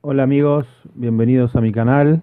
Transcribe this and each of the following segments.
Hola amigos, bienvenidos a mi canal.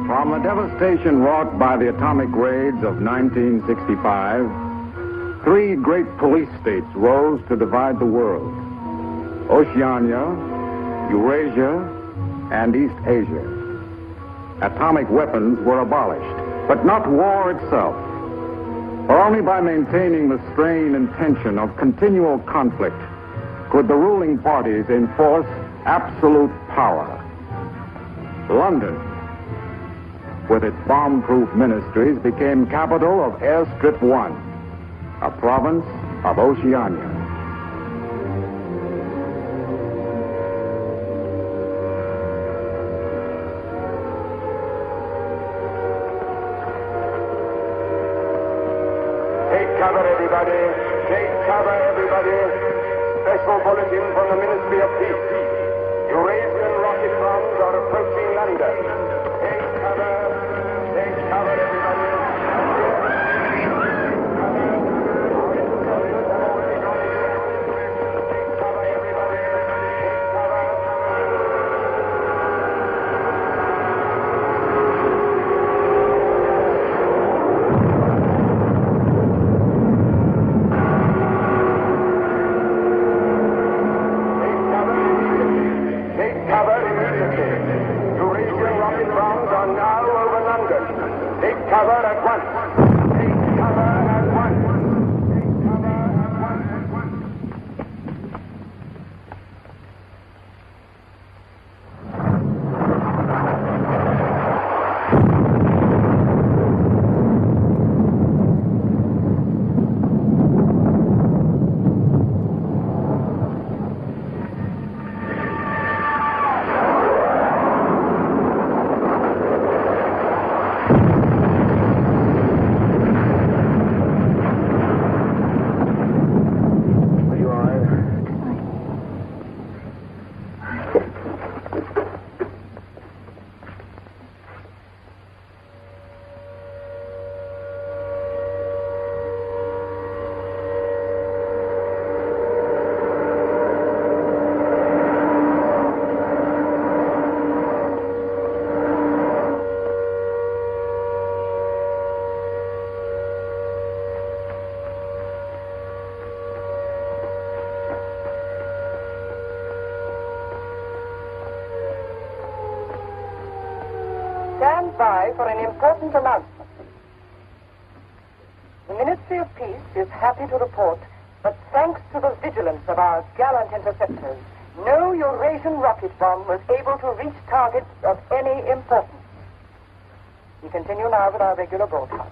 From the devastation wrought by the atomic raids of 1965, three great police states rose to divide the world: Oceania, Eurasia, and East Asia. Atomic weapons were abolished, but not war itself. For only by maintaining the strain and tension of continual conflict could the ruling parties enforce absolute power. London, with its bomb-proof ministries, became capital of Airstrip 1, a province of Oceania. Take cover, everybody. Take cover, everybody. Special bulletin from the Ministry of Peace. Eurasian rocket bombs are approaching London. Take cover. Take cover, everybody. Take cover, everybody. Take cover. Take cover immediately. Eurasian rocket bombs are now over London. Take cover at once. Take cover at once. Take cover at once. Are you all right? Stand by for an important announcement. The Ministry Ministry of Peace is happy to report that thanks to the vigilance of our gallant interceptors, no Eurasian rocket bomb was able to reach targets of any importance. We continue now with our regular broadcast.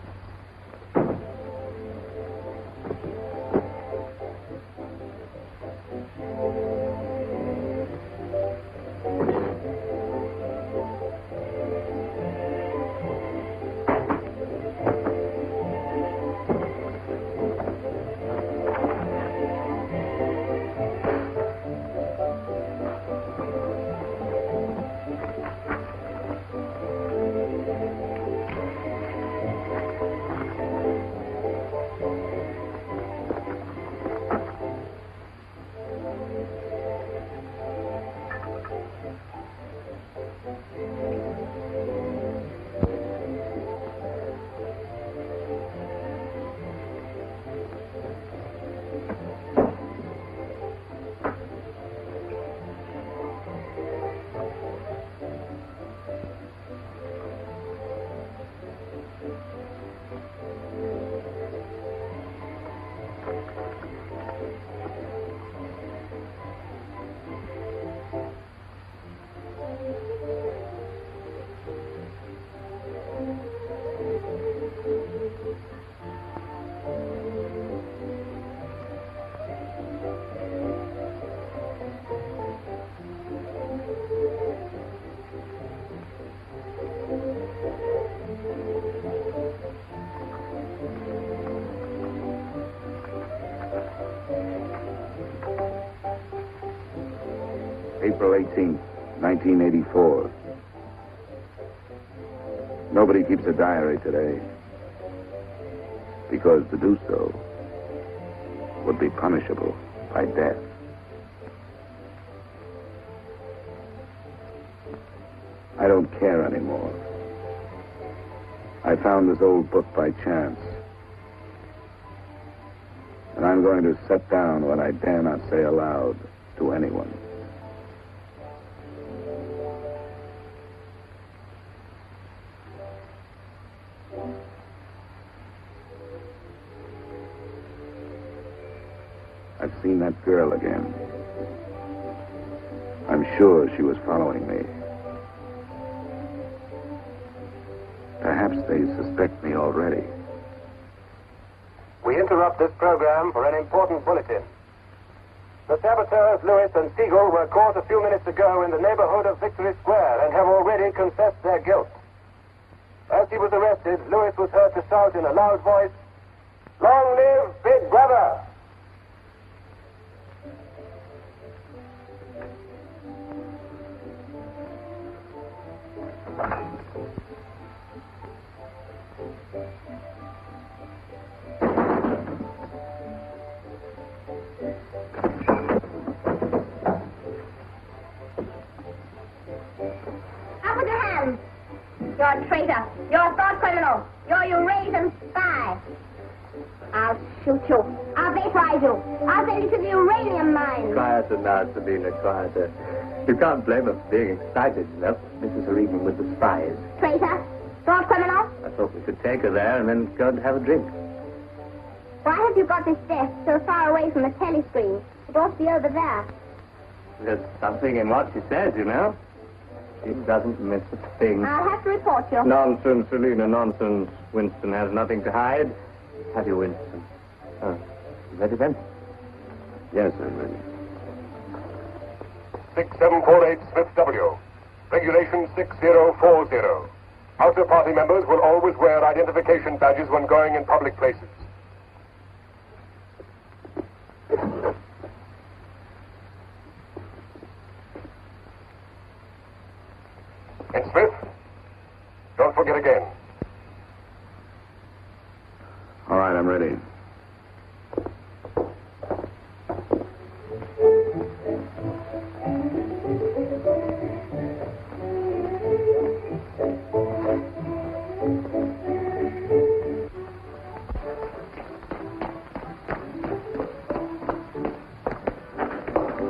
April 18th, 1984. Nobody keeps a diary today, because to do so would be punishable by death. I don't care anymore. I found this old book by chance, and I'm going to set down what I dare not say aloud to anyone. I've seen that girl again. I'm sure she was following me. Perhaps they suspect me already. We interrupt this program for an important bulletin. The saboteurs, Lewis and Siegel, were caught a few minutes ago in the neighborhood of Victory Square and have already confessed their guilt. As he was arrested, Lewis was heard to shout in a loud voice, "Long live Big Brother!" Up with your hands! You're a traitor. You're a thought criminal. You're a Eurasian spy. I'll shoot you. I'll vaporize you. I'll send you to the uranium mine. Quieter now, Sabina, quieter. You can't blame us for being excited enough. Mrs. Regan with the spies. Traitor. Thought criminal. I thought we could take her there and then go and have a drink. Why have you got this desk so far away from the telescreen? It ought to be over there. There's something in what she says, you know. She doesn't miss a thing. I'll have to report you. Nonsense, Selina, nonsense. Winston has nothing to hide. Have you, Winston? Oh, you ready then? Yes, I'm ready. 6748 Smith W. Regulation 6040. Outer party members will always wear identification badges when going in public places. And Smith, don't forget again. All right, I'm ready.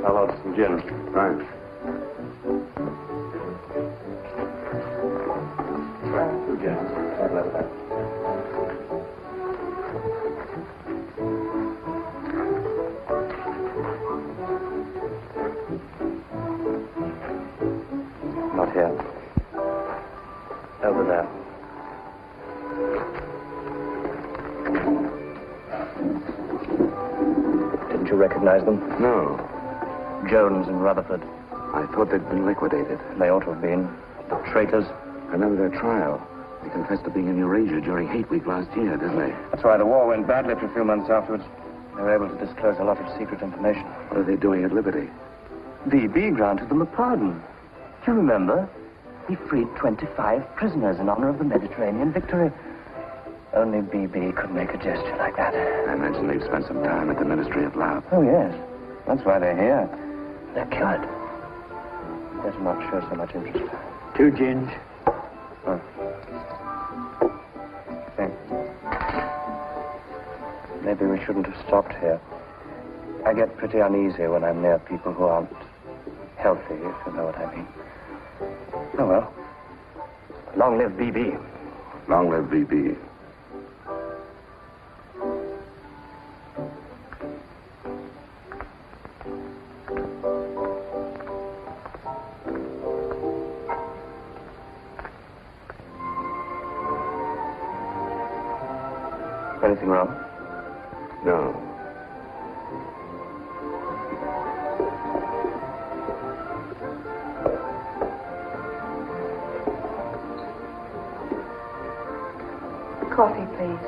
I'll order some gin. Fine. Two gins. I'll have that. you recognize them? No. Jones and Rutherford. I thought they'd been liquidated. They ought to have been. The traitors. I remember their trial. They confessed to being in Eurasia during Hate Week last year, didn't they? That's why the war went badly for a few months afterwards. They were able to disclose a lot of secret information. What are they doing at Liberty? BB granted them a pardon. Do you remember? He freed 25 prisoners in honor of the Mediterranean victory. Only BB could make a gesture like that. I imagine they've spent some time at the Ministry of Love. Oh, yes. That's why they're here. They're cured. Better not show so much interest. 2 gins. Oh. Thanks. Maybe we shouldn't have stopped here. I get pretty uneasy when I'm near people who aren't healthy, if you know what I mean. Oh, well. Long live BB. Long live BB. Anything wrong? No. Coffee, please.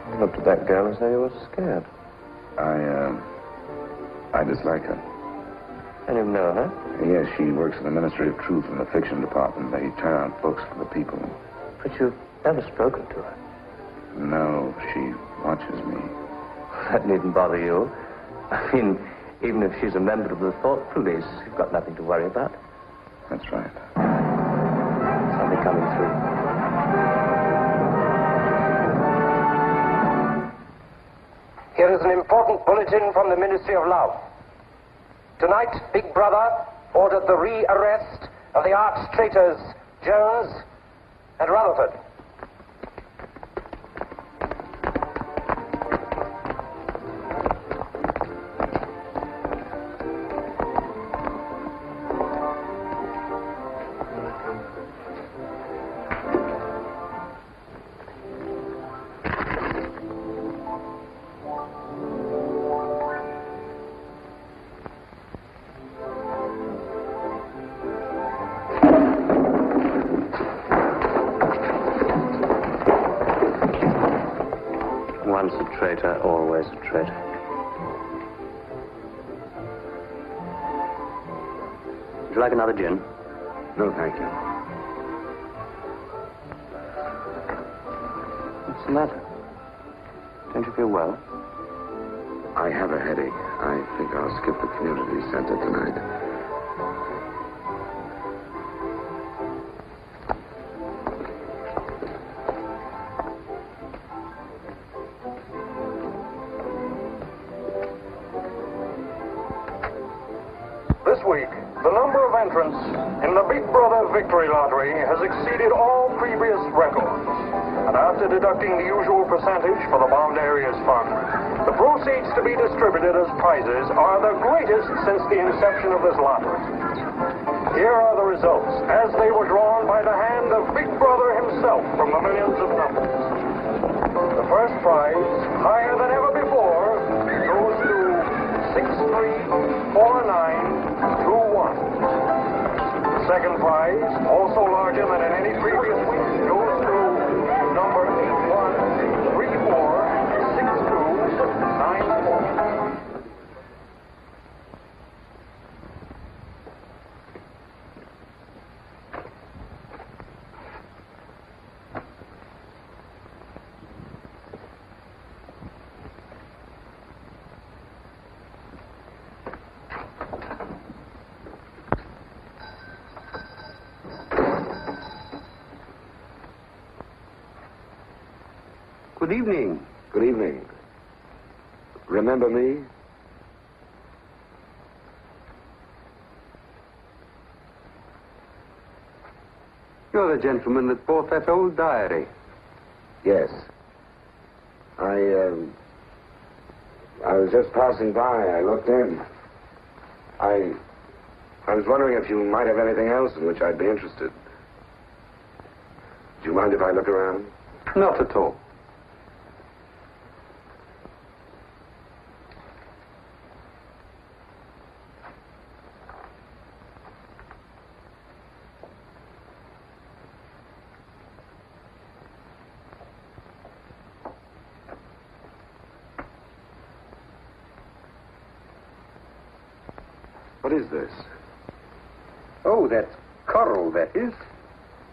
You looked at that girl as though you were scared. I dislike her. And you know her? Yes, she works in the Ministry of Truth in the fiction department. They turn out books for the people. But you've never spoken to her. No, she watches me. That needn't bother you. I mean, even if she's a member of the Thought Police, you've got nothing to worry about. That's right. Somebody coming through. Here is an important bulletin from the Ministry of Love. Tonight, Big Brother ordered the re-arrest of the arch-traitors Jones and Rutherford. Once a traitor, always a traitor. Would you like another gin? No, thank you. What's the matter? Don't you feel well? I have a headache. I think I'll skip the community center tonight. This week, the number of entrants in the Big Brother Victory Lottery has exceeded all previous records. And after deducting the usual percentage for the Bombed Areas Fund, the proceeds to be distributed as prizes are the greatest since the inception of this lottery. Here are the results, as they were drawn by the hand of Big Brother himself from the millions of numbers. The first prize, higher than ever before, goes to 634921. The second prize, also larger than in any previous week, goes to number 81346294. Good evening. Good evening. Remember me? You're the gentleman that bought that old diary. Yes. I was just passing by. I looked in. I was wondering if you might have anything else in which I'd be interested. Do you mind if I look around? Not at all. What is this? Oh, that's coral, that is.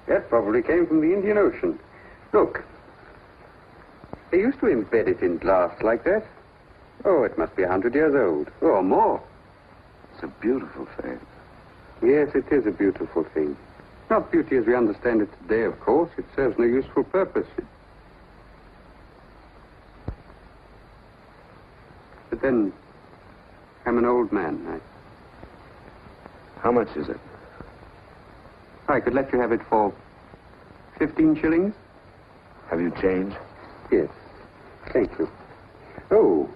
That probably came from the Indian Ocean. Look. They used to embed it in glass like that. Oh, it must be 100 years old, or more. It's a beautiful thing. Yes, it is a beautiful thing. Not beauty as we understand it today, of course. It serves no useful purpose. But then, I'm an old man. How much is it? I could let you have it for 15 shillings. Have you change? Yes. Thank you. Oh,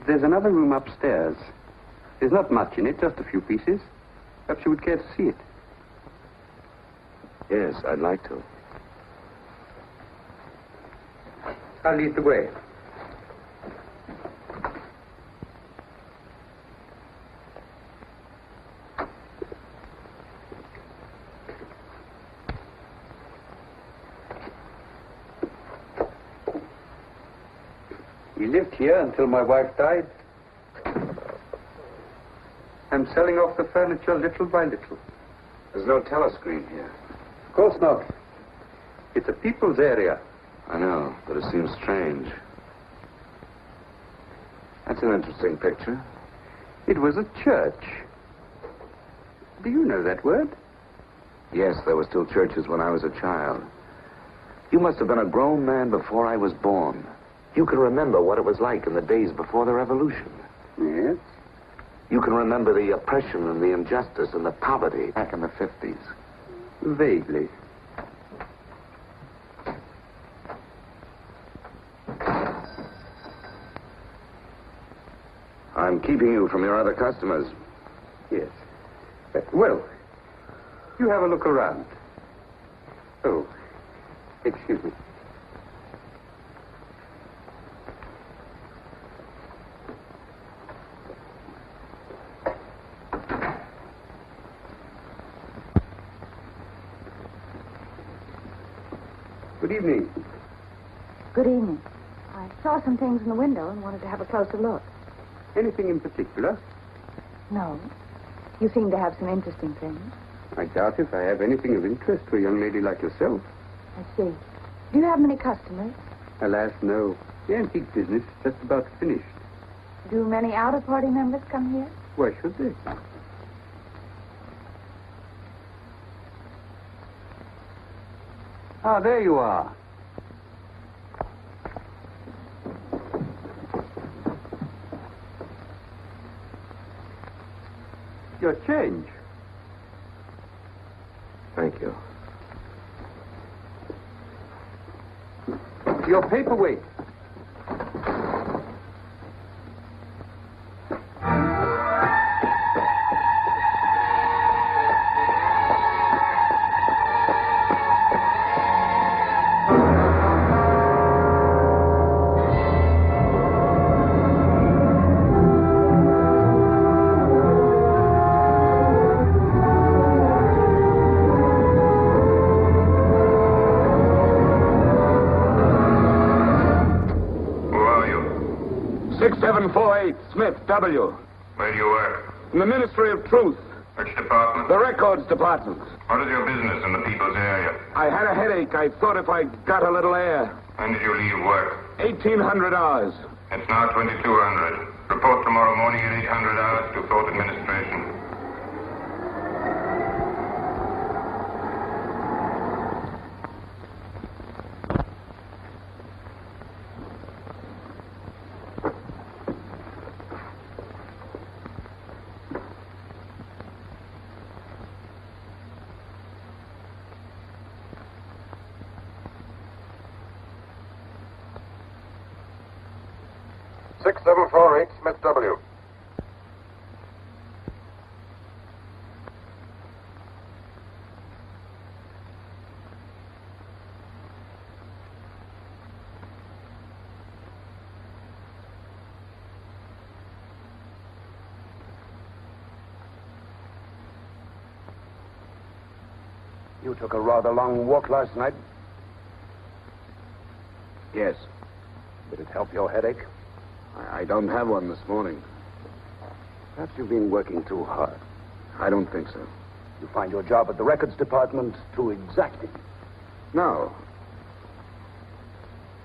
there's another room upstairs. There's not much in it, just a few pieces. Perhaps you would care to see it. Yes, I'd like to. I'll lead the way. We lived here until my wife died. I'm selling off the furniture little by little. There's no telescreen here. Of course not. It's a people's area. I know, but it seems strange. That's an interesting picture. It was a church. Do you know that word? Yes, there were still churches when I was a child. You must have been a grown man before I was born. You can remember what it was like in the days before the revolution. Yes. You can remember the oppression and the injustice and the poverty back in the 50s. Vaguely. I'm keeping you from your other customers. Yes. Well, you have a look around. Oh, excuse me. Good evening. Good evening. I saw some things in the window and wanted to have a closer look. Anything in particular? No. You seem to have some interesting things. I doubt if I have anything of interest to a young lady like yourself. I see. Do you have many customers? Alas, no. The antique business is just about finished. Do many out-of-party members come here? Why should they? Ah, there you are. Your change. Thank you. Your paperweight. Smith, W. Where do you work? In the Ministry of Truth. Which department? The Records Department. What is your business in the people's area? I had a headache. I thought if I got a little air. When did you leave work? 1,800 hours. It's now 2200. Report tomorrow morning at 800 hours to Fort Administration. Smith, W. You took a rather long walk last night. Yes. Did it help your headache? I don't have one this morning. Perhaps you've been working too hard. I don't think so. You find your job at the records department too exacting. No.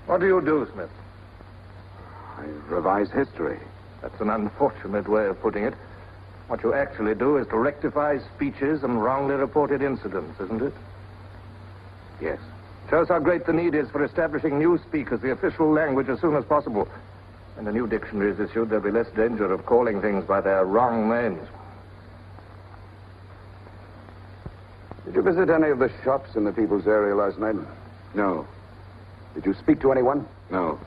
What do you do, Smith? I revise history. That's an unfortunate way of putting it. What you actually do is to rectify speeches and wrongly reported incidents, isn't it? Yes. Shows how great the need is for establishing newspeak as the official language as soon as possible. When a new dictionary is issued, there'll be less danger of calling things by their wrong names. Did you visit any of the shops in the people's area last night? No. Did you speak to anyone? No.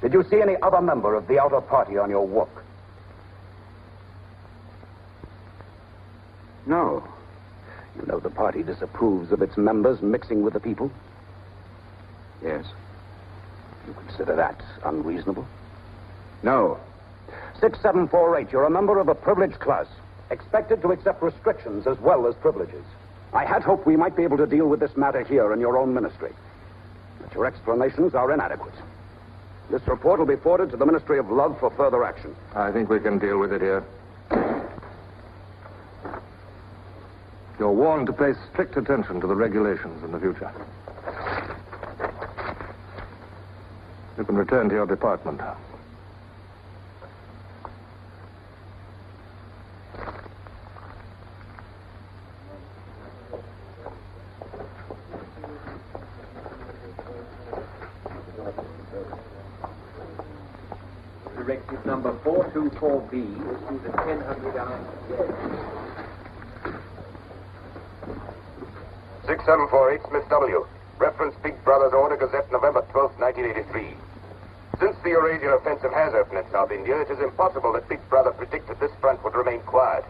Did you see any other member of the outer party on your walk? No. You know the party disapproves of its members mixing with the people? Yes. You consider that unreasonable? No. 6748, you're a member of a privileged class, expected to accept restrictions as well as privileges. I had hoped we might be able to deal with this matter here in your own ministry. But your explanations are inadequate. This report will be forwarded to the Ministry of Love for further action. I think we can deal with it here. You're warned to pay strict attention to the regulations in the future. You can return to your department. Directive number 424B issued at 1000 hours. 6748 Smith W. Reference Big Brother's Order Gazette, November 12, 1983. Since the Eurasian offensive has opened in South India, it is impossible that Big Brother predicted this front would remain quiet.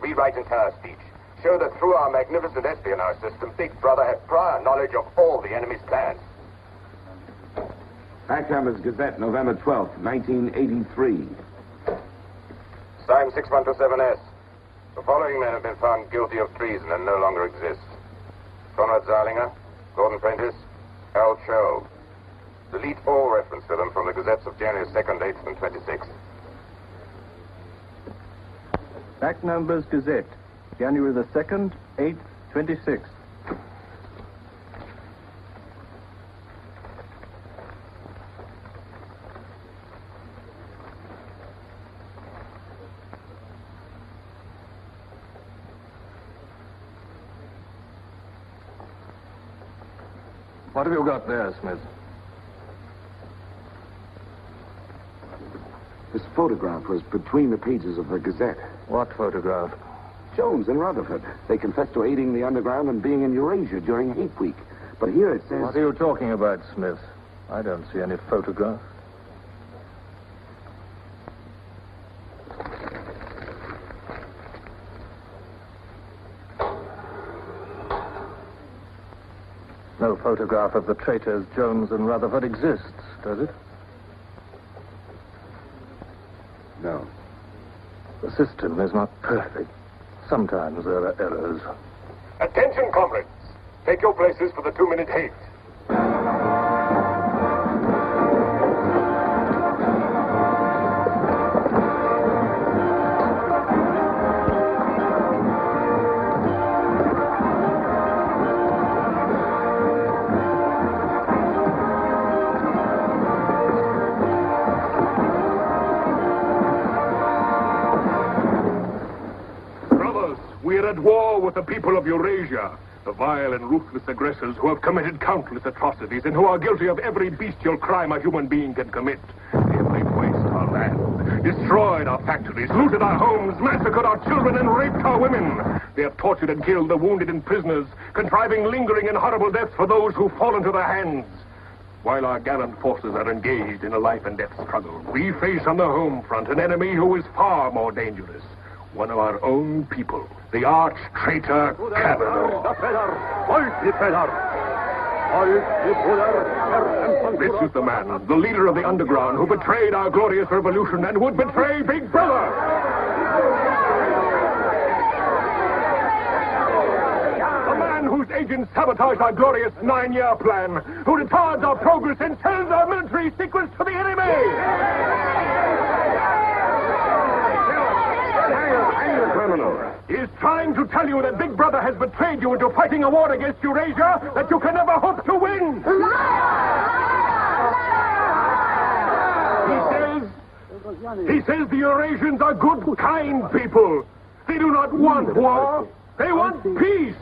Rewrite entire speech. Show that through our magnificent espionage system, Big Brother had prior knowledge of all the enemy's plans. Backhammer's Gazette, November 12th, 1983. Signed 6127S. The following men have been found guilty of treason and no longer exist. Conrad Zarlinger, Gordon Prentice, Al Cho. Delete all reference to them from the gazettes of January 2nd, 8th, and 26th. Back numbers Gazette, January the 2nd, 8th, 26th. What have you got there, Smith? This photograph was between the pages of the Gazette. What photograph? Jones and Rutherford. They confessed to aiding the underground and being in Eurasia during Hate Week. But here it says... What are you talking about, Smith? I don't see any photograph. No photograph of the traitors Jones and Rutherford exists, does it? No. The system is not perfect. Sometimes there are errors. Attention, comrades. Take your places for the 2-minute hate. We are at war with the people of Eurasia, the vile and ruthless aggressors who have committed countless atrocities and who are guilty of every bestial crime a human being can commit. They have laid waste our land, destroyed our factories, looted our homes, massacred our children, and raped our women. They have tortured and killed the wounded and prisoners, contriving lingering and horrible deaths for those who fall into their hands. While our gallant forces are engaged in a life and death struggle, we face on the home front an enemy who is far more dangerous. One of our own people, the arch-traitor Cavanaugh. This is the man, the leader of the underground, who betrayed our glorious revolution and would betray Big Brother. The man whose agents sabotaged our glorious 9-year plan, who retards our progress and sells our military secrets to the enemy. Hang the criminal. He's trying to tell you that Big Brother has betrayed you into fighting a war against Eurasia that you can never hope to win. He says the Eurasians are good, kind people. They do not want war. They want peace.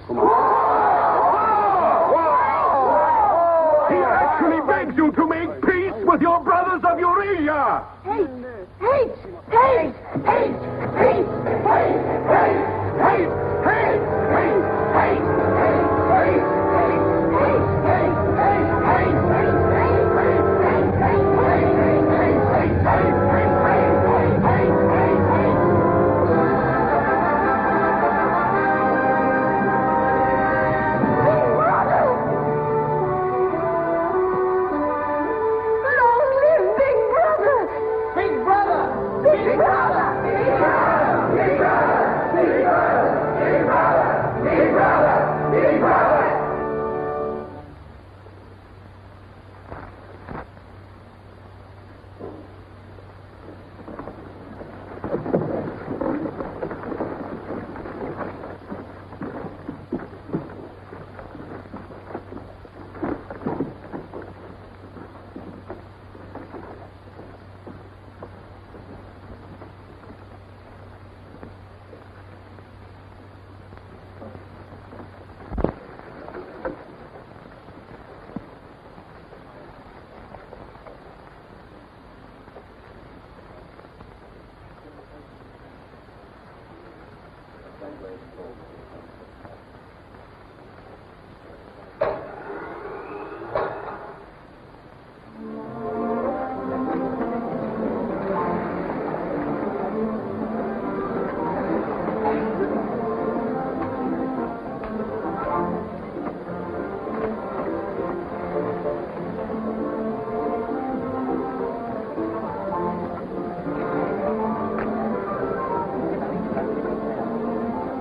He actually begs you to make peace with your brothers of Eurasia. Hate! Hate! Hate! Hate! Hate! Hate! Hate! Hate! Hate! Hate!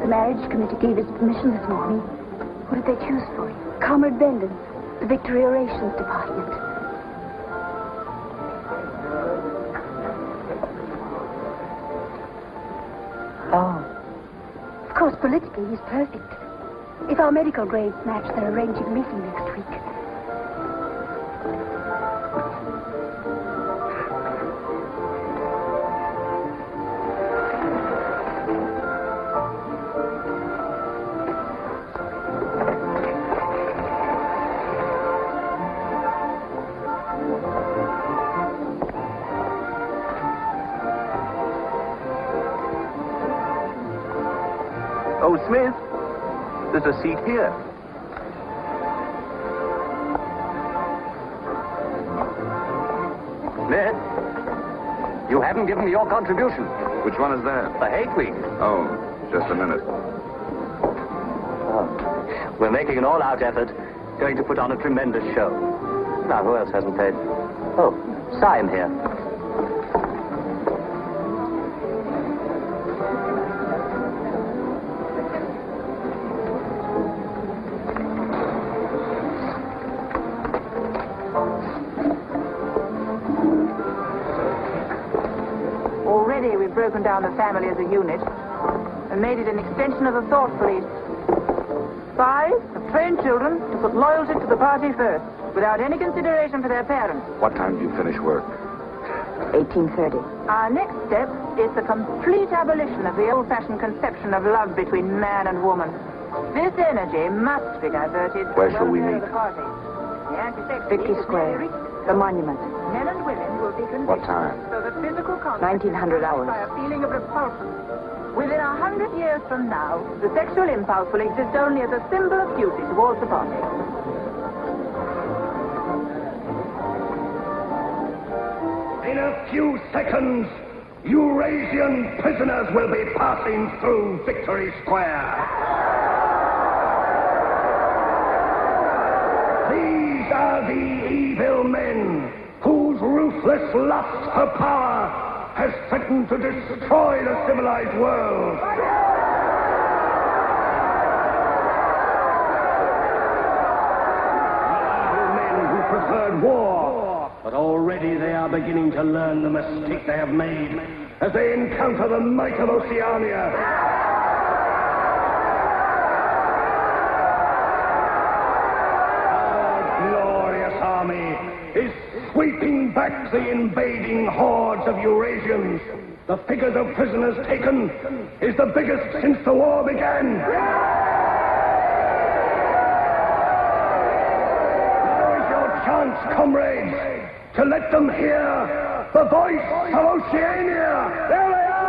The marriage committee gave us permission this morning. What did they choose for you? Comrade Bendon's, the Victory Orations Department. Oh. Of course, politically, he's perfect. If our medical grades match, they're arranging a meeting next week. Oh, Smith, there's a seat here. Smith, you haven't given me your contribution. Which one is that? The Hate Week. Oh, just a minute. Oh. We're making an all-out effort, going to put on a tremendous show. Now, who else hasn't paid? Oh, Syme here. Already we've broken down the family as a unit and made it an extension of the thought police. Spies have trained children to put loyalty to the party first, without any consideration for their parents. What time do you finish work? 1830. Our next step is the complete abolition of the old-fashioned conception of love between man and woman. This energy must be diverted. Where shall we meet? Victory Square, the monument. Men and women will be conditioned What time? so that physical contact 1900 hours. by a feeling of repulsion. Within 100 years from now, the sexual impulse will exist only as a symbol of duty towards the body. In a few seconds, Eurasian prisoners will be passing through Victory Square. These are the evil men whose ruthless lust for power has threatened to destroy the civilized world. Evil men who preferred war, but already they are beginning to learn the mistake they have made as they encounter the might of Oceania. Our glorious army is sweeping back the invading hordes of Eurasians. The figures of prisoners taken is the biggest since the war began. Now is your chance, comrades, to let them hear the voice of Oceania. There they are!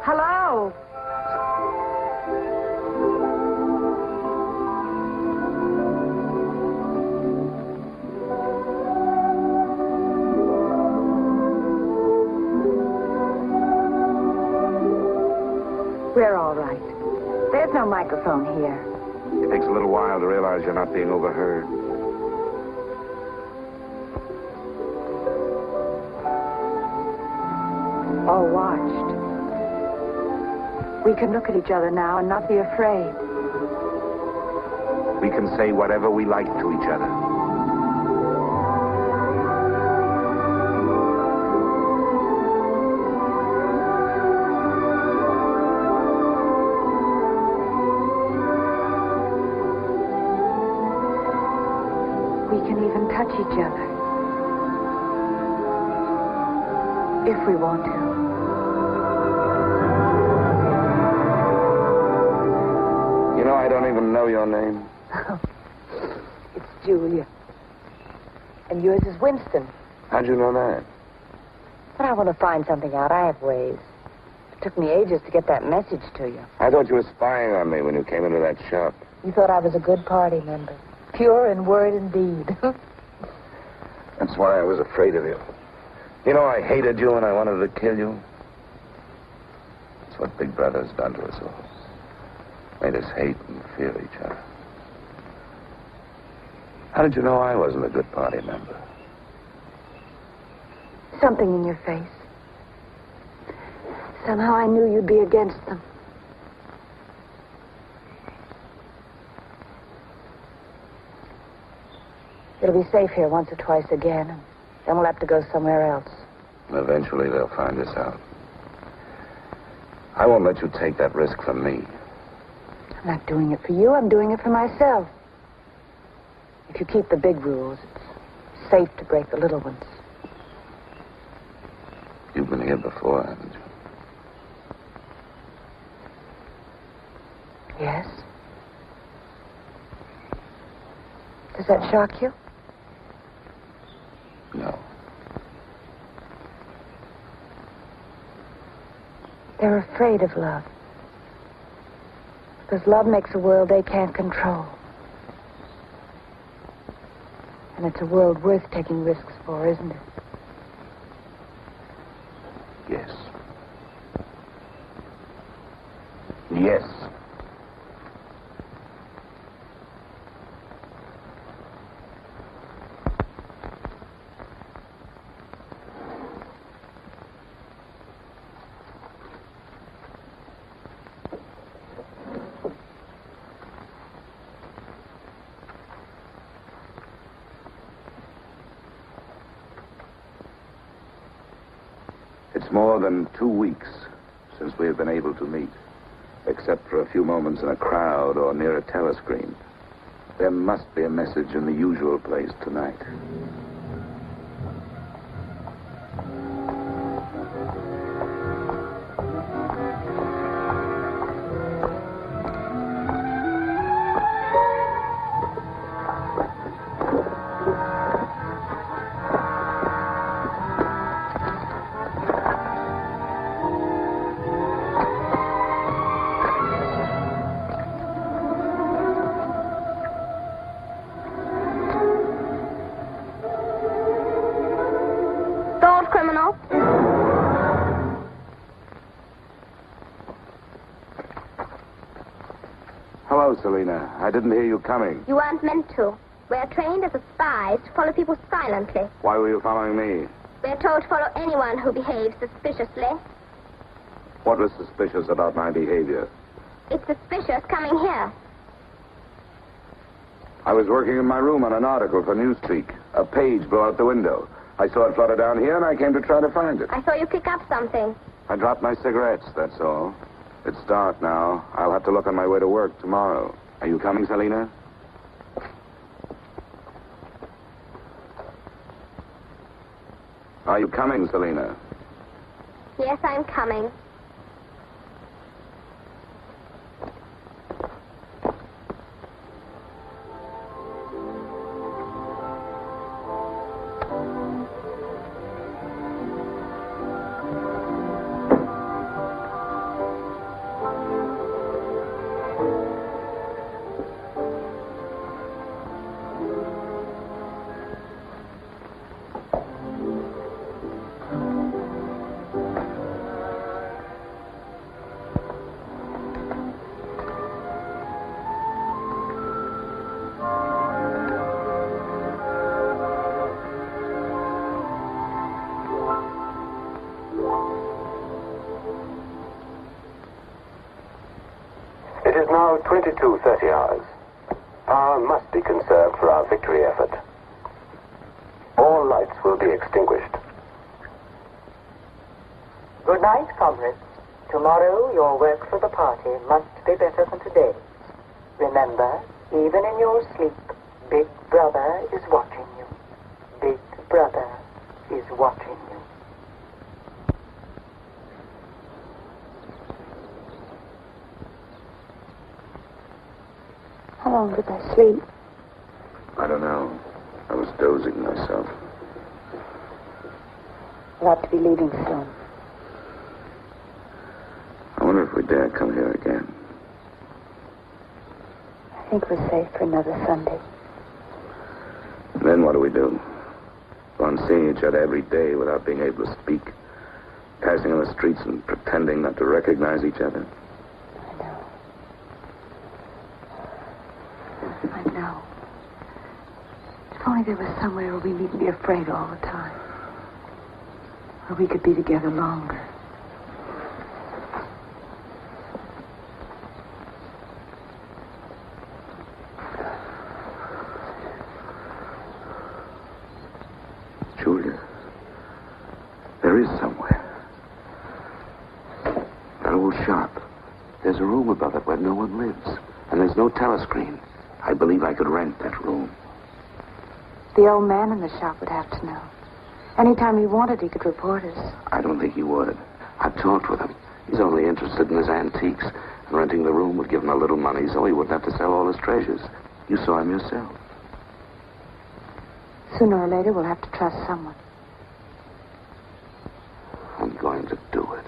Hello? We're all right. There's no microphone here. It takes a little while to realize you're not being overheard. Or watched. We can look at each other now and not be afraid. We can say whatever we like to each other. We can even touch each other. If we want to. You know, I don't even know your name. It's Julia. And yours is Winston. How'd you know that? But I want to find something out. I have ways. It took me ages to get that message to you. I thought you were spying on me when you came into that shop. You thought I was a good party member. Pure in word and deed. That's why I was afraid of you. You know, I hated you and I wanted to kill you. That's what Big Brother's done to us all. Made us hate and fear each other. How did you know I wasn't a good party member? Something in your face. Somehow I knew you'd be against them. It'll be safe here once or twice again, and then we'll have to go somewhere else. Eventually they'll find us out. I won't let you take that risk from me. I'm not doing it for you. I'm doing it for myself. If you keep the big rules, it's safe to break the little ones. You've been here before, haven't you? Yes? Does that shock you? No. They're afraid of love. Because love makes a world they can't control. And it's a world worth taking risks for, isn't it? Yes. Yes. It's more than 2 weeks since we have been able to meet, except for a few moments in a crowd or near a telescreen. There must be a message in the usual place tonight. Hello, Selina. I didn't hear you coming. You weren't meant to. We're trained as spies to follow people silently. Why were you following me? We're told to follow anyone who behaves suspiciously. What was suspicious about my behavior? It's suspicious coming here. I was working in my room on an article for Newspeak. A page blew out the window. I saw it flutter down here, and I came to try to find it. I saw you pick up something. I dropped my cigarettes, that's all. It's dark now. I'll have to look on my way to work tomorrow. Are you coming, Selina? Are you coming, Selina? Yes, I'm coming. It is now 22:30 hours. Power must be conserved for our victory effort. All lights will be extinguished. Good night, comrades. Tomorrow, your work for the party must be better than today. Remember, even in your sleep, Big Brother is watching you. Big Brother is watching you. How long did I sleep? I don't know. I was dozing myself. We'll have to be leaving soon. I wonder if we dare come here again. I think we're safe for another Sunday. Then what do we do? Go on seeing each other every day without being able to speak. Passing on the streets and pretending not to recognize each other. I know. If only there was somewhere where we needn't be afraid all the time. Where we could be together longer. Julia, there is somewhere. That old shop. There's a room above it where no one lives. And there's no telescreen. I believe I could rent that room. The old man in the shop would have to know. Anytime he wanted, he could report us. I don't think he would. I've talked with him. He's only interested in his antiques. And renting the room would give him a little money so he wouldn't have to sell all his treasures. You saw him yourself. Sooner or later, we'll have to trust someone. I'm going to do it.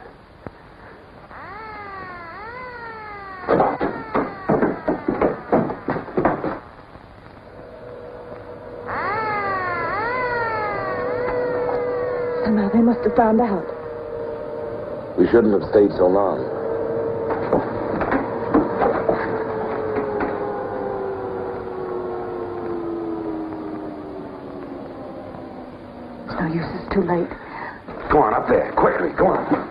Somehow they must have found out. We shouldn't have stayed so long. It's no use, it's too late. Go on, up there. Quickly, go on.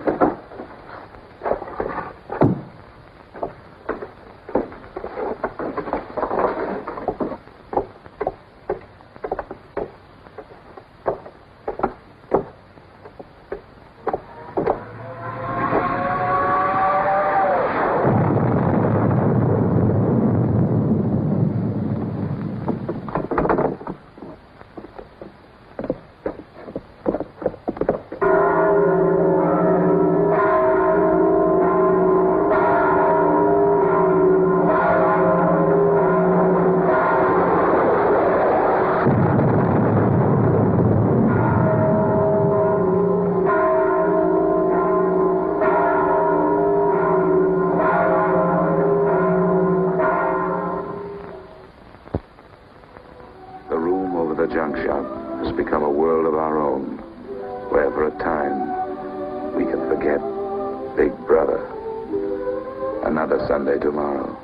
Sunday tomorrow.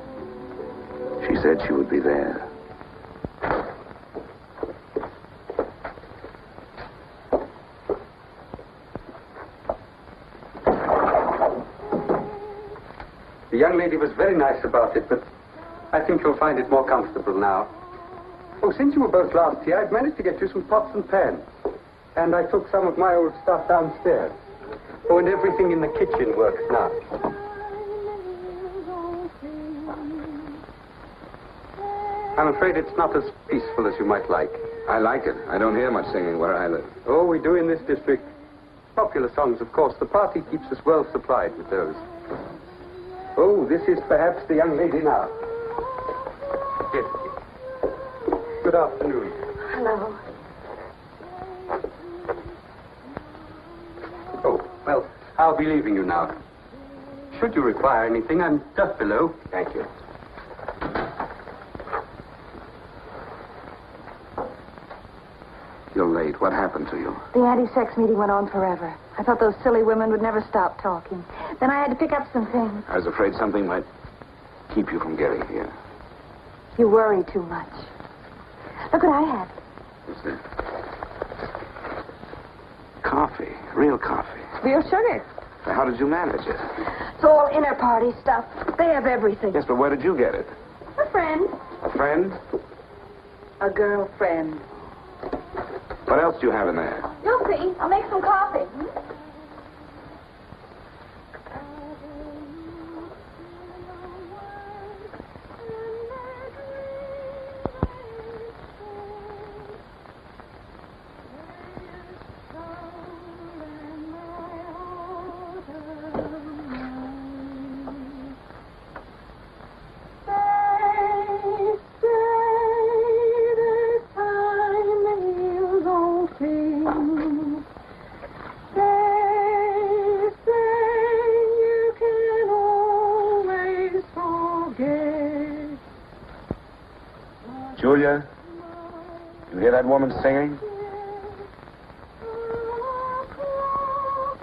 She said she would be there. The young lady was very nice about it, but I think you'll find it more comfortable now. Oh, since you were both last here, I've managed to get you some pots and pans. And I took some of my old stuff downstairs. Oh, and everything in the kitchen works now. I'm afraid it's not as peaceful as you might like. I like it. I don't hear much singing where I live. Oh, we do in this district. Popular songs, of course. The party keeps us well supplied with those. Oh, this is perhaps the young lady now. Yes. Good afternoon. Hello. Oh, well, I'll be leaving you now. Should you require anything, I'm just below. Thank you. You're late. What happened to you? The anti-sex meeting went on forever. I thought those silly women would never stop talking. Then I had to pick up some things. I was afraid something might keep you from getting here. You worry too much. Look what I had. What's that? Coffee. Real coffee. Real sugar. How did you manage it? It's all inner party stuff. They have everything. Yes, but where did you get it? A friend. A friend? A girlfriend. What else do you have in there? You'll see. I'll make some coffee. Julia, you hear that woman singing?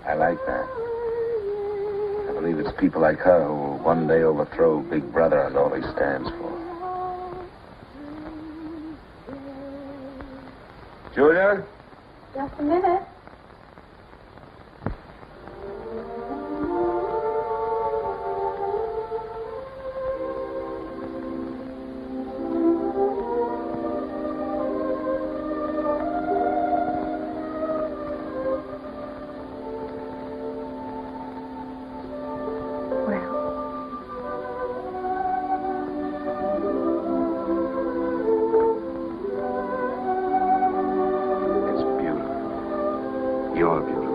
I like that. I believe it's people like her who will one day overthrow Big Brother and all he stands for. Julia? Just a minute. You're beautiful.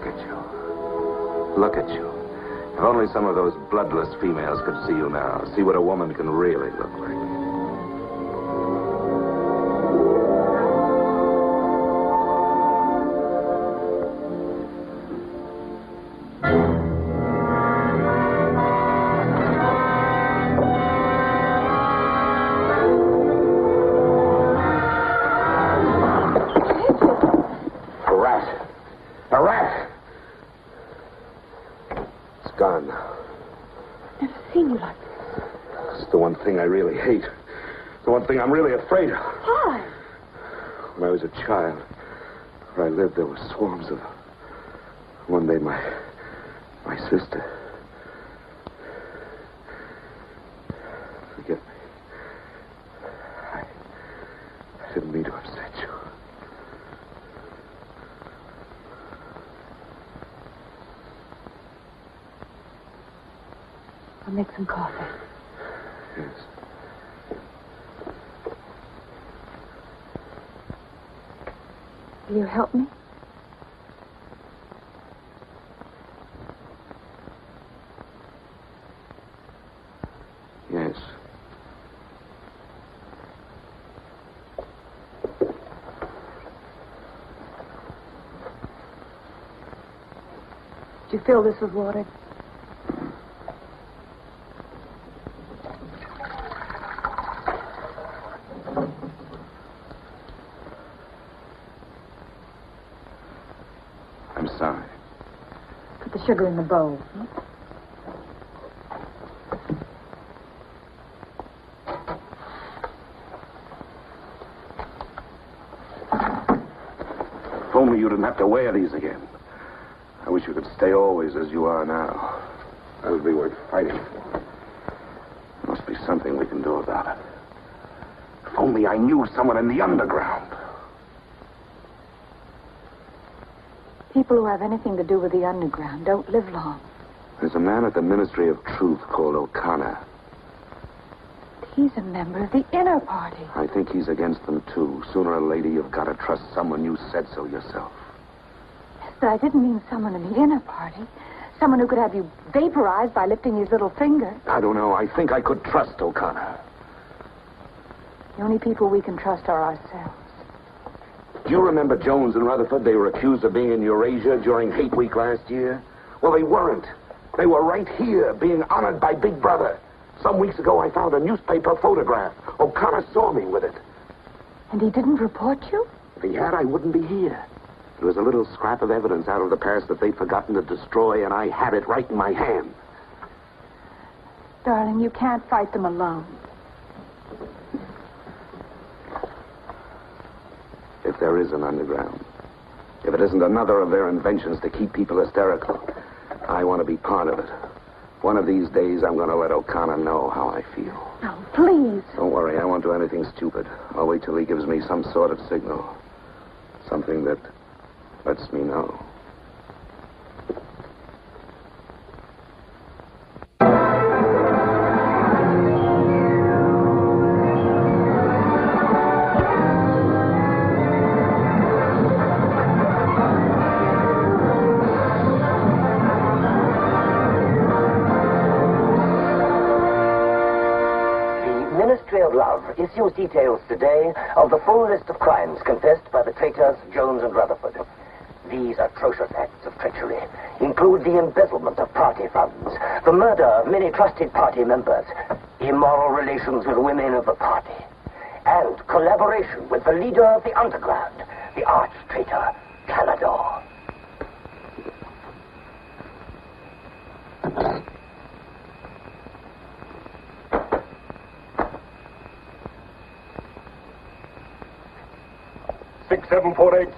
Look at you. Look at you. If only some of those bloodless females could see you now. See what a woman can really look like. I really hate. The one thing I'm really afraid of. Why? When I was a child, where I lived, there were swarms of them. One day, my sister. Forgive me. I didn't mean to upset you. I'll make some coffee. Yes. Will you help me? Yes. Did you fill this with water? I'm sorry. Put the sugar in the bowl. If only you didn't have to wear these again. I wish you could stay always as you are now. That would be worth fighting for. There must be something we can do about it. If only I knew someone in the underground. People who have anything to do with the underground don't live long. There's a man at the Ministry of Truth called O'Connor. He's a member of the inner party. I think he's against them, too. Sooner or later, you've got to trust someone. You said so yourself. Yes, but I didn't mean someone in the inner party. Someone who could have you vaporized by lifting his little finger. I don't know. I think I could trust O'Connor. The only people we can trust are ourselves. Do you remember Jones and Rutherford? They were accused of being in Eurasia during Hate Week last year. Well, they weren't. They were right here, being honored by Big Brother. Some weeks ago, I found a newspaper photograph. O'Connor saw me with it. And he didn't report you? If he had, I wouldn't be here. It was a little scrap of evidence out of the past that they'd forgotten to destroy, and I had it right in my hand. Darling, you can't fight them alone. If there is an underground, if it isn't another of their inventions to keep people hysterical, I want to be part of it. One of these days, I'm going to let O'Connor know how I feel. No, please. Don't worry, I won't do anything stupid. I'll wait till he gives me some sort of signal. Something that lets me know. Issues details today of the full list of crimes confessed by the traitors Jones and Rutherford. These atrocious acts of treachery include the embezzlement of party funds, the murder of many trusted party members, immoral relations with women of the party, and collaboration with the leader of the underground, the arch-traitor, Canador.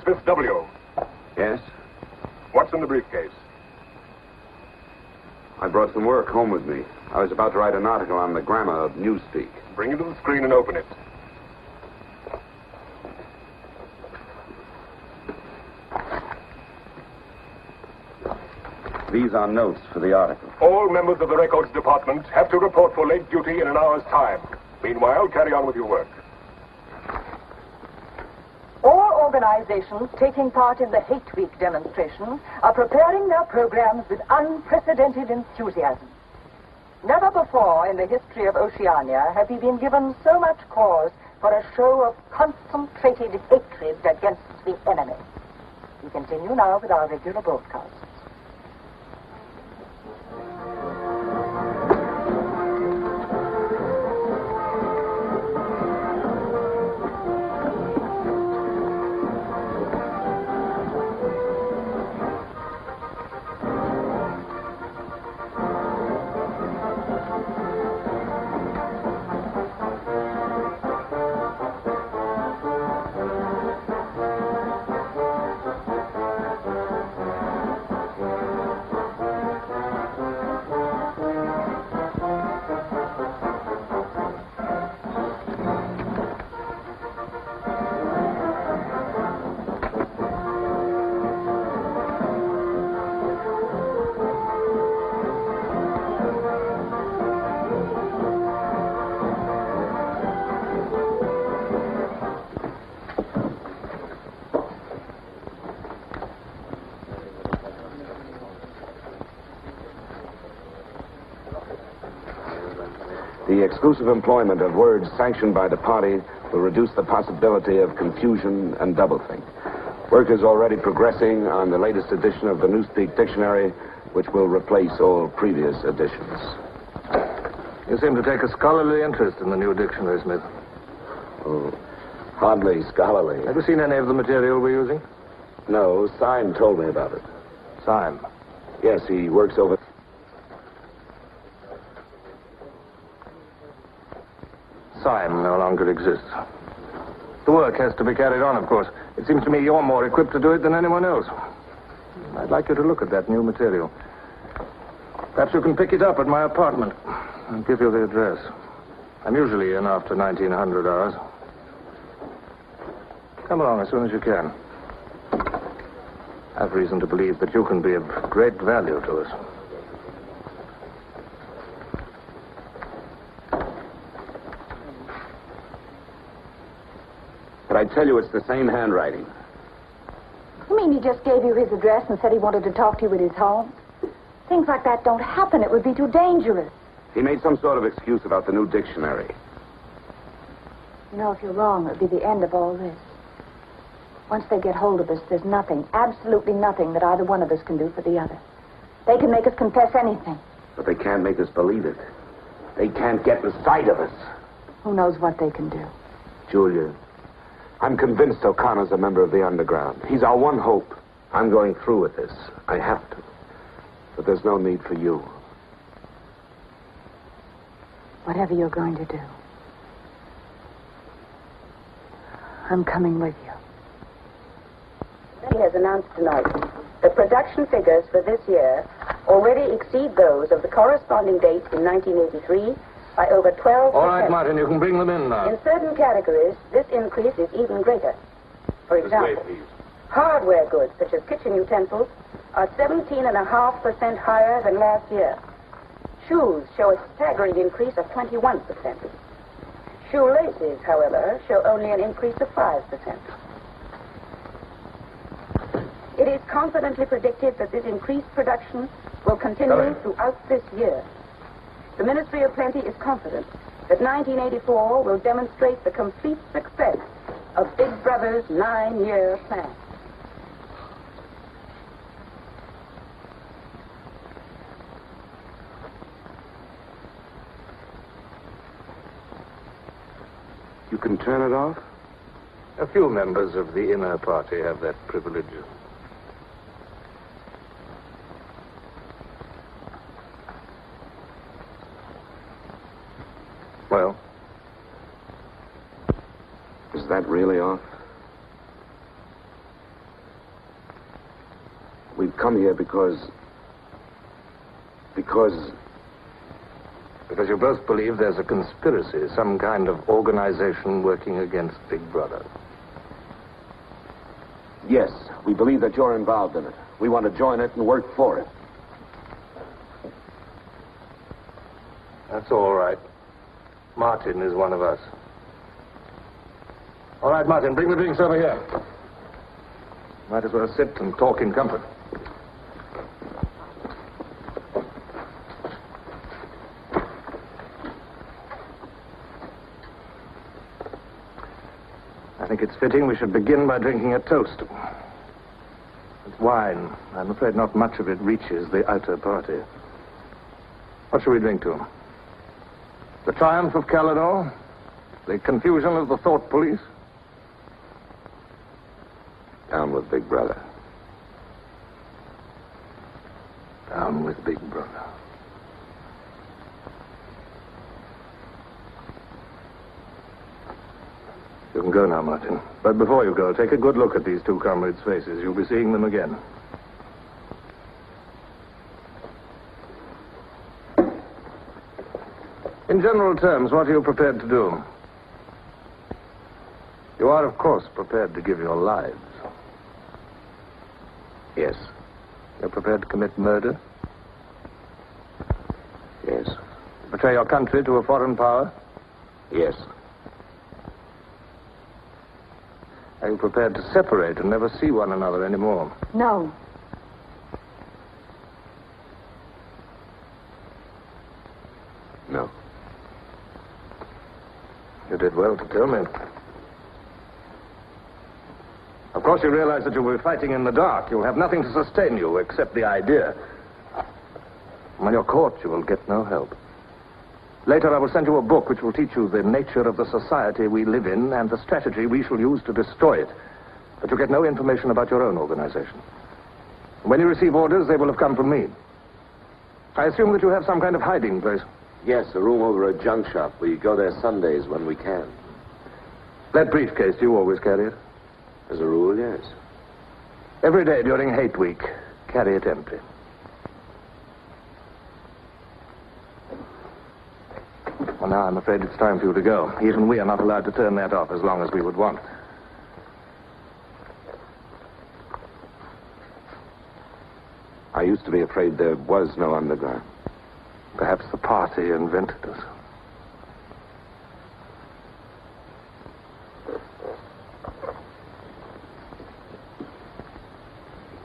Fifth W. Yes? What's in the briefcase? I brought some work home with me. I was about to write an article on the grammar of newspeak. Bring it to the screen and open it. These are notes for the article. All members of the records department have to report for late duty in an hour's time. Meanwhile, carry on with your work. All organizations taking part in the Hate Week demonstration are preparing their programs with unprecedented enthusiasm. Never before in the history of Oceania have we been given so much cause for a show of concentrated hatred against the enemy. We continue now with our regular broadcast. The exclusive employment of words sanctioned by the party will reduce the possibility of confusion and doublethink. Work is already progressing on the latest edition of the Newspeak Dictionary, which will replace all previous editions. You seem to take a scholarly interest in the new dictionary, Smith. Oh, hardly scholarly. Have you seen any of the material we're using? No, Syme told me about it. Syme? Yes, he works over... Syme no longer exists. The work has to be carried on, of course. It seems to me you're more equipped to do it than anyone else. I'd like you to look at that new material. Perhaps you can pick it up at my apartment. I'll give you the address. I'm usually in after 1900 hours. Come along as soon as you can. I've reason to believe that you can be of great value to us. But I tell you, it's the same handwriting. You mean he just gave you his address and said he wanted to talk to you at his home? Things like that don't happen. It would be too dangerous. He made some sort of excuse about the new dictionary. You know, if you're wrong, it would be the end of all this. Once they get hold of us, there's nothing, absolutely nothing that either one of us can do for the other. They can make us confess anything. But they can't make us believe it. They can't get inside of us. Who knows what they can do? Julia, I'm convinced O'Connor's a member of the underground. He's our one hope. I'm going through with this. I have to. But there's no need for you. Whatever you're going to do, I'm coming with you. He has announced tonight that production figures for this year already exceed those of the corresponding date in 1983 by over 12%. All right, Martin, you can bring them in now. In certain categories, this increase is even greater. For example, hardware goods such as kitchen utensils are 17.5% higher than last year. Shoes show a staggering increase of 21%. Shoelaces, however, show only an increase of 5%. It is confidently predicted that this increased production will continue throughout this year. The Ministry of Plenty is confident that 1984 will demonstrate the complete success of Big Brother's 9-year plan. You can turn it off? A few members of the inner party have that privilege. Well? Is that really off? We've come here because you both believe there's a conspiracy, some kind of organization working against Big Brother. Yes, we believe that you're involved in it. We want to join it and work for it. That's all right. Martin is one of us. All right, Martin, bring the drinks over here. Might as well sit and talk in comfort. I think it's fitting we should begin by drinking a toast. It's wine. I'm afraid not much of it reaches the outer party. What shall we drink to? The triumph of Caledon? The confusion of the thought police? Down with Big Brother. Down with Big Brother. You can go now, Martin. But before you go, take a good look at these two comrades' faces. You'll be seeing them again. In general terms, what are you prepared to do? You are, of course, prepared to give your lives. Yes. You're prepared to commit murder? Yes. Betray your country to a foreign power? Yes. Are you prepared to separate and never see one another anymore? No. No. You did well to tell me. Of course, you realize that you'll be fighting in the dark. You'll have nothing to sustain you except the idea. When you're caught, you will get no help. Later, I will send you a book which will teach you the nature of the society we live in and the strategy we shall use to destroy it. But you get no information about your own organization. When you receive orders, they will have come from me. I assume that you have some kind of hiding place. Yes, a room over a junk shop. We go there Sundays when we can. That briefcase, do you always carry it? As a rule, yes. Every day during hate week, carry it empty. Well, now I'm afraid it's time for you to go. Even we are not allowed to turn that off as long as we would want. I used to be afraid there was no underground. Perhaps the party invented us.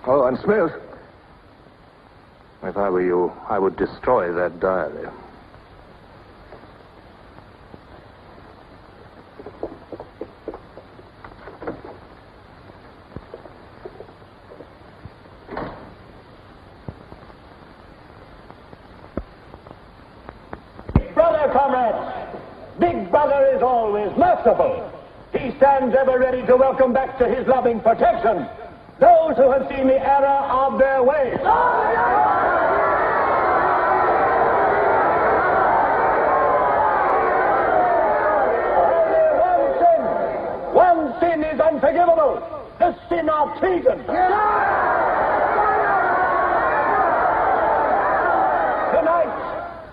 Oh, and Smith, if I were you, I would destroy that diary. Brother, comrades, Big Brother is always merciful. He stands ever ready to welcome back to his loving protection those who have seen the error of their ways. Only one sin is unforgivable, the sin of treason.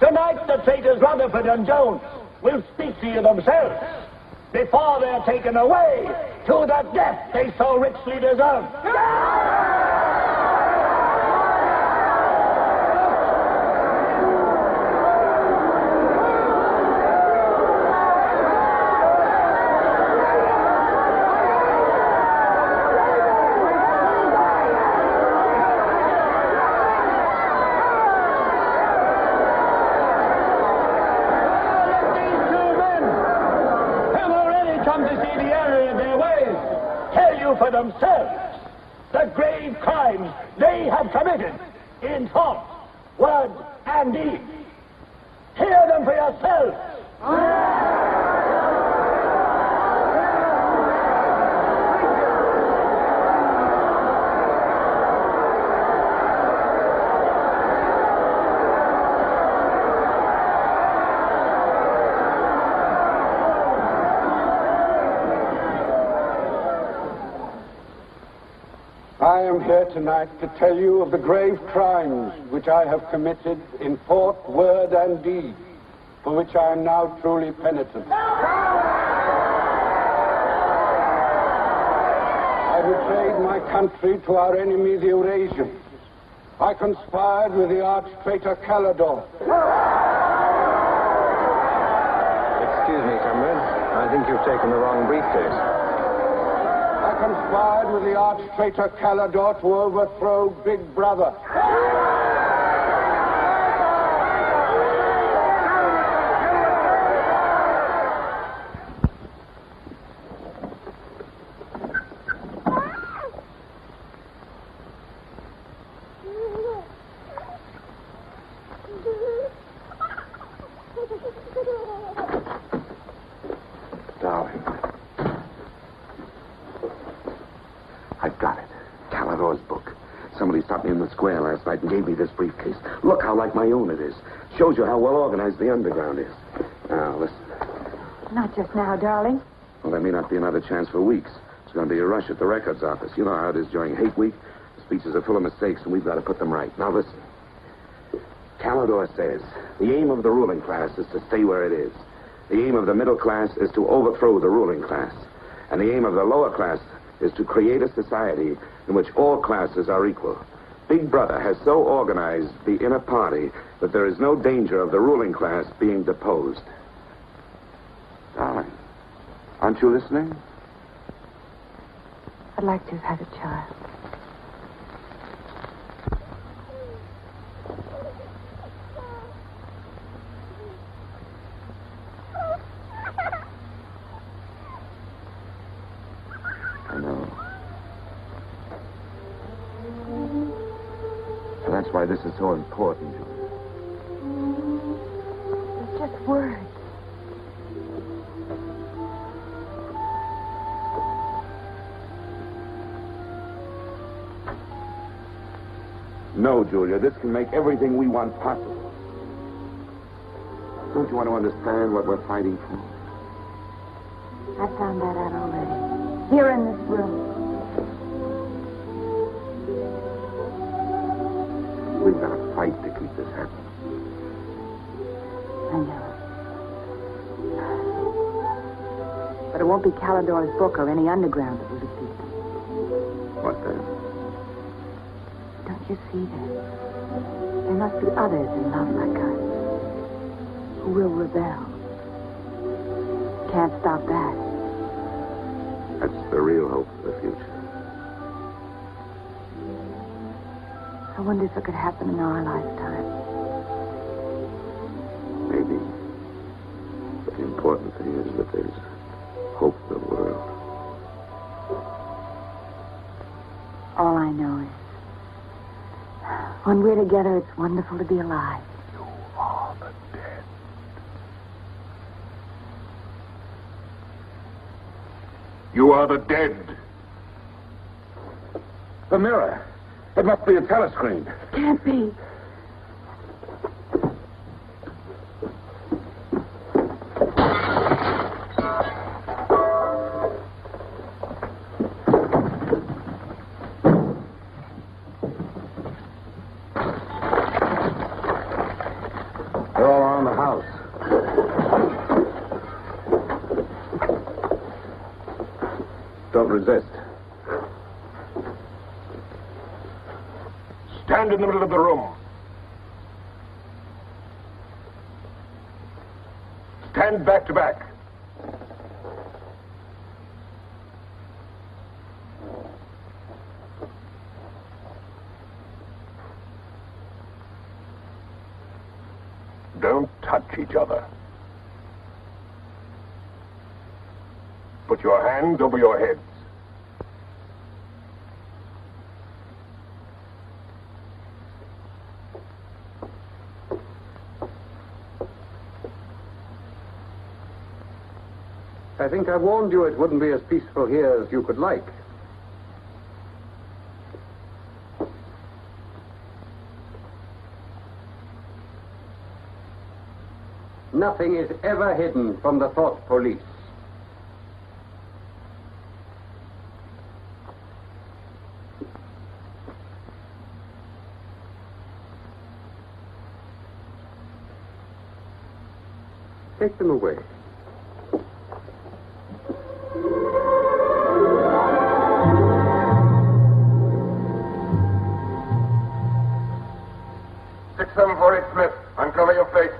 Tonight, the traitors Rutherford and Jones will speak to you themselves before they're taken away to the death they so richly deserve. For themselves the grave crimes they have committed in thought, word, and deed. Hear them for yourselves. I am here tonight to tell you of the grave crimes which I have committed in thought, word, and deed, for which I am now truly penitent. I betrayed my country to our enemy, the Eurasians. I conspired with the arch-traitor Caledon. Excuse me, comrade. I think you've taken the wrong briefcase. I conspired with the arch-traitor Calidor to overthrow Big Brother. Darling. I've got it. Calidor's book. Somebody stopped me in the square last night and gave me this briefcase. Look how like my own it is. Shows you how well organized the underground is. Now, listen. Not just now, darling. Well, there may not be another chance for weeks. There's going to be a rush at the records office. You know how it is during hate week. The speeches are full of mistakes, and we've got to put them right. Now, listen. Calidor says the aim of the ruling class is to stay where it is. The aim of the middle class is to overthrow the ruling class. And the aim of the lower class is to create a society in which all classes are equal. Big Brother has so organized the inner party that there is no danger of the ruling class being deposed. Darling, aren't you listening? I'd like to have had a child. I know. And that's why this is so important, Julia. It's just words. No, Julia, this can make everything we want possible. Don't you want to understand what we're fighting for? I found that out already. Here in this room. We've got to fight to keep this happening. I know. But it won't be Calidor's book or any underground that will defeat them. What then? Don't you see that? There must be others in love like us who will rebel. Can't stop that. That's the real hope for the future. I wonder if it could happen in our lifetime. Maybe. But the important thing is that there's hope in the world. All I know is when we're together, it's wonderful to be alive. You are the dead. You are the dead. The mirror. It must be a telescreen. Can't be. They're all around the house. Don't resist. Stand in the middle of the room. Stand back to back. Don't touch each other. Put your hands over your heads. I think I warned you it wouldn't be as peaceful here as you could like. Nothing is ever hidden from the thought police. Take them away. Smith, uncover your face.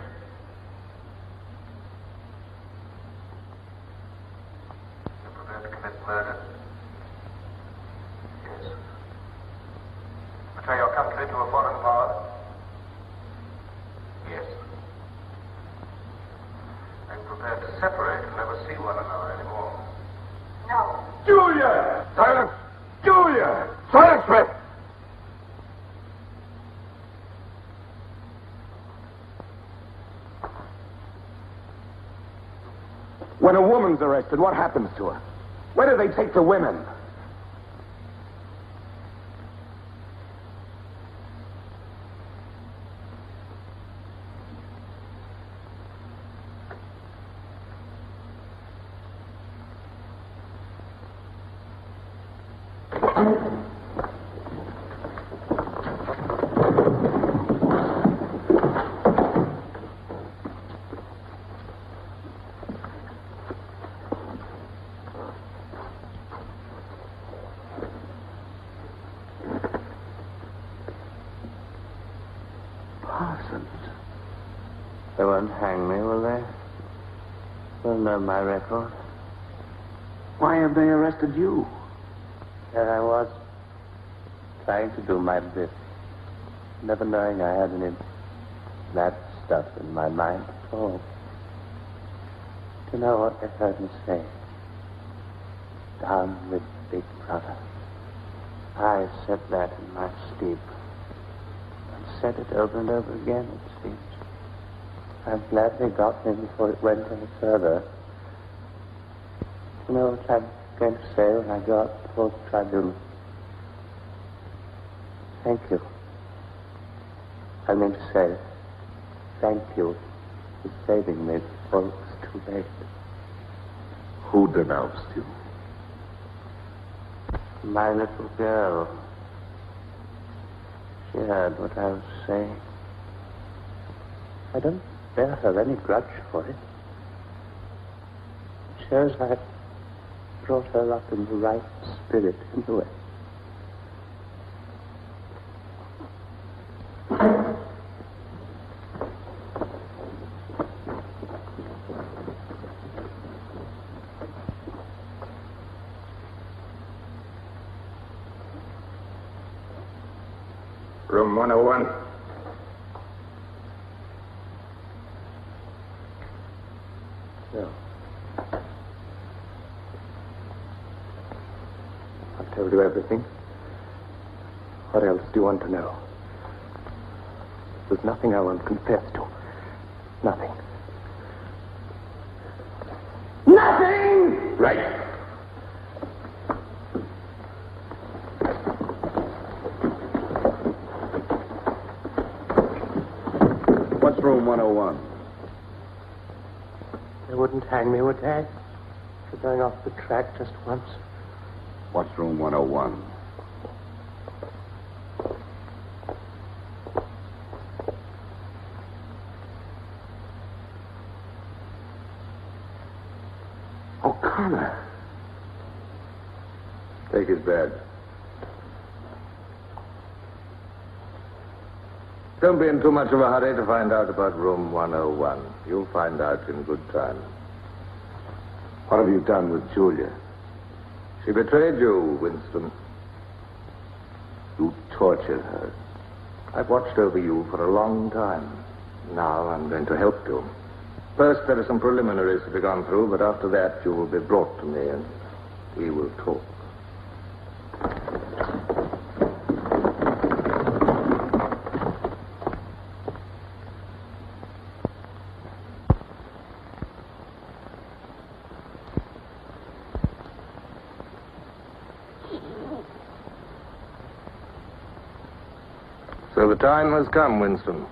been prepared to separate and never see one another anymore. No. Julia! Silence! Julia! Silence, Smith! When a woman's arrested, what happens to her? Where do they take the women? They won't hang me, will they? They'll know my record. Why have they arrested you? There I was, trying to do my bit, never knowing I had any bad stuff in my mind at all. Do you know what they heard me say? Down with Big Brother. I said that in my sleep. And said it over and over again, it seems. I'm glad they got me before it went any further. You know what I'm going to say when I go up before the tribunal? Thank you. I mean to say, thank you for saving me before it was too late. Who denounced you? My little girl. She heard what I was saying. I don't bear her any grudge for it. It shows I brought her up in the right spirit anyway. Room 101. No. I've told you everything. What else do you want to know? There's nothing I won't confess to. Nothing. Nothing! Right. What's room 101? They wouldn't hang me, would they? For going off the track just once. What's room 101? O'Connor. Take his bed. Don't be in too much of a hurry to find out about room 101. You'll find out in good time. What have you done with Julia? She betrayed you, Winston. You tortured her. I've watched over you for a long time. Now I'm going to help you. First, there are some preliminaries to be gone through, but after that, you will be brought to me and we will talk. So the time has come, Winston.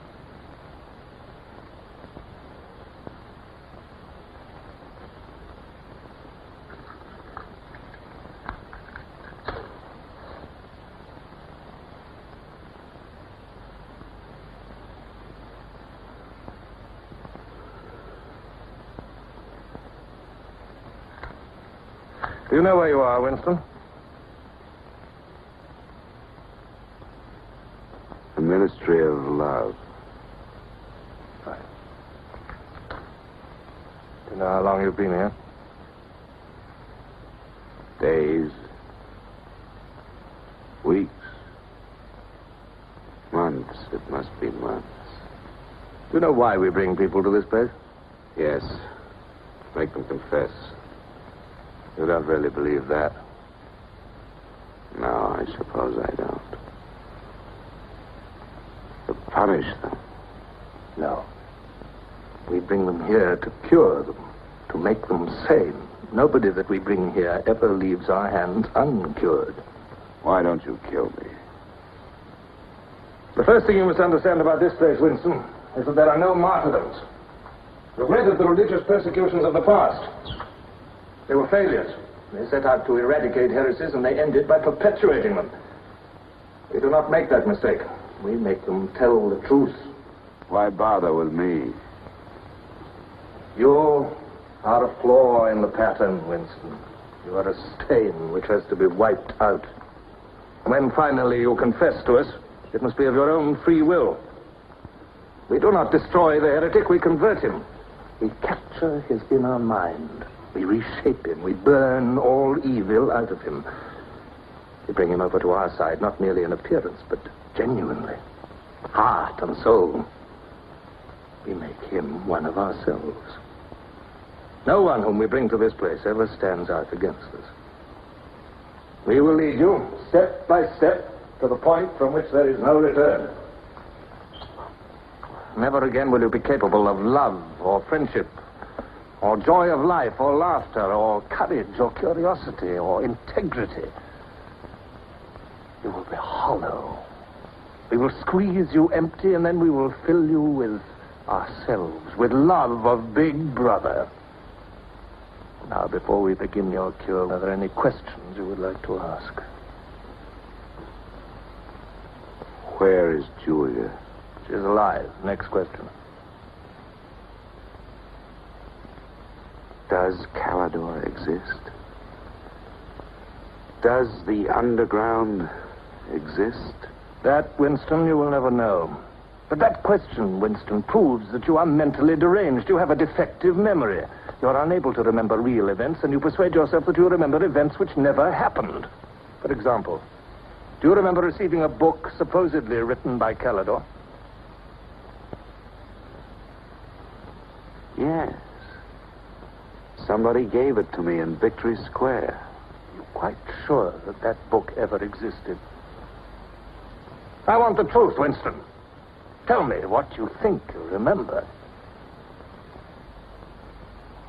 Do you know where you are, Winston? The Ministry of Love. Right. Do you know how long you've been here? Days. Weeks. Months. It must be months. Do you know why we bring people to this place? Yes. Make them confess. You don't really believe that? No, I suppose I don't. To punish them. No. We bring them here to cure them, to make them sane. Nobody that we bring here ever leaves our hands uncured. Why don't you kill me? The first thing you must understand about this place, Winston, is that there are no martyrdoms. You've read of the religious persecutions of the past. They were failures. They set out to eradicate heresies, and they ended by perpetuating them. We do not make that mistake. We make them tell the truth. Why bother with me? You are a flaw in the pattern, Winston. You are a stain which has to be wiped out. When finally you confess to us, it must be of your own free will. We do not destroy the heretic, we convert him. We capture his inner mind. We reshape him. We burn all evil out of him. We bring him over to our side, not merely in appearance, but genuinely. Heart and soul. We make him one of ourselves. No one whom we bring to this place ever stands out against us. We will lead you, step by step, to the point from which there is no return. Never again will you be capable of love or friendship, or joy of life, or laughter, or courage, or curiosity, or integrity. You will be hollow. We will squeeze you empty, and then we will fill you with ourselves, with love of Big Brother. Now, before we begin your cure, are there any questions you would like to ask? Where is Julia? She's alive. Next question. Does Calidor exist? Does the underground exist? That, Winston, you will never know. But that question, Winston, proves that you are mentally deranged. You have a defective memory. You are unable to remember real events, and you persuade yourself that you remember events which never happened. For example, do you remember receiving a book supposedly written by Calidor? Yes. Somebody gave it to me in Victory Square. You're quite sure that that book ever existed? I want the truth, Winston. Tell me what you think you remember.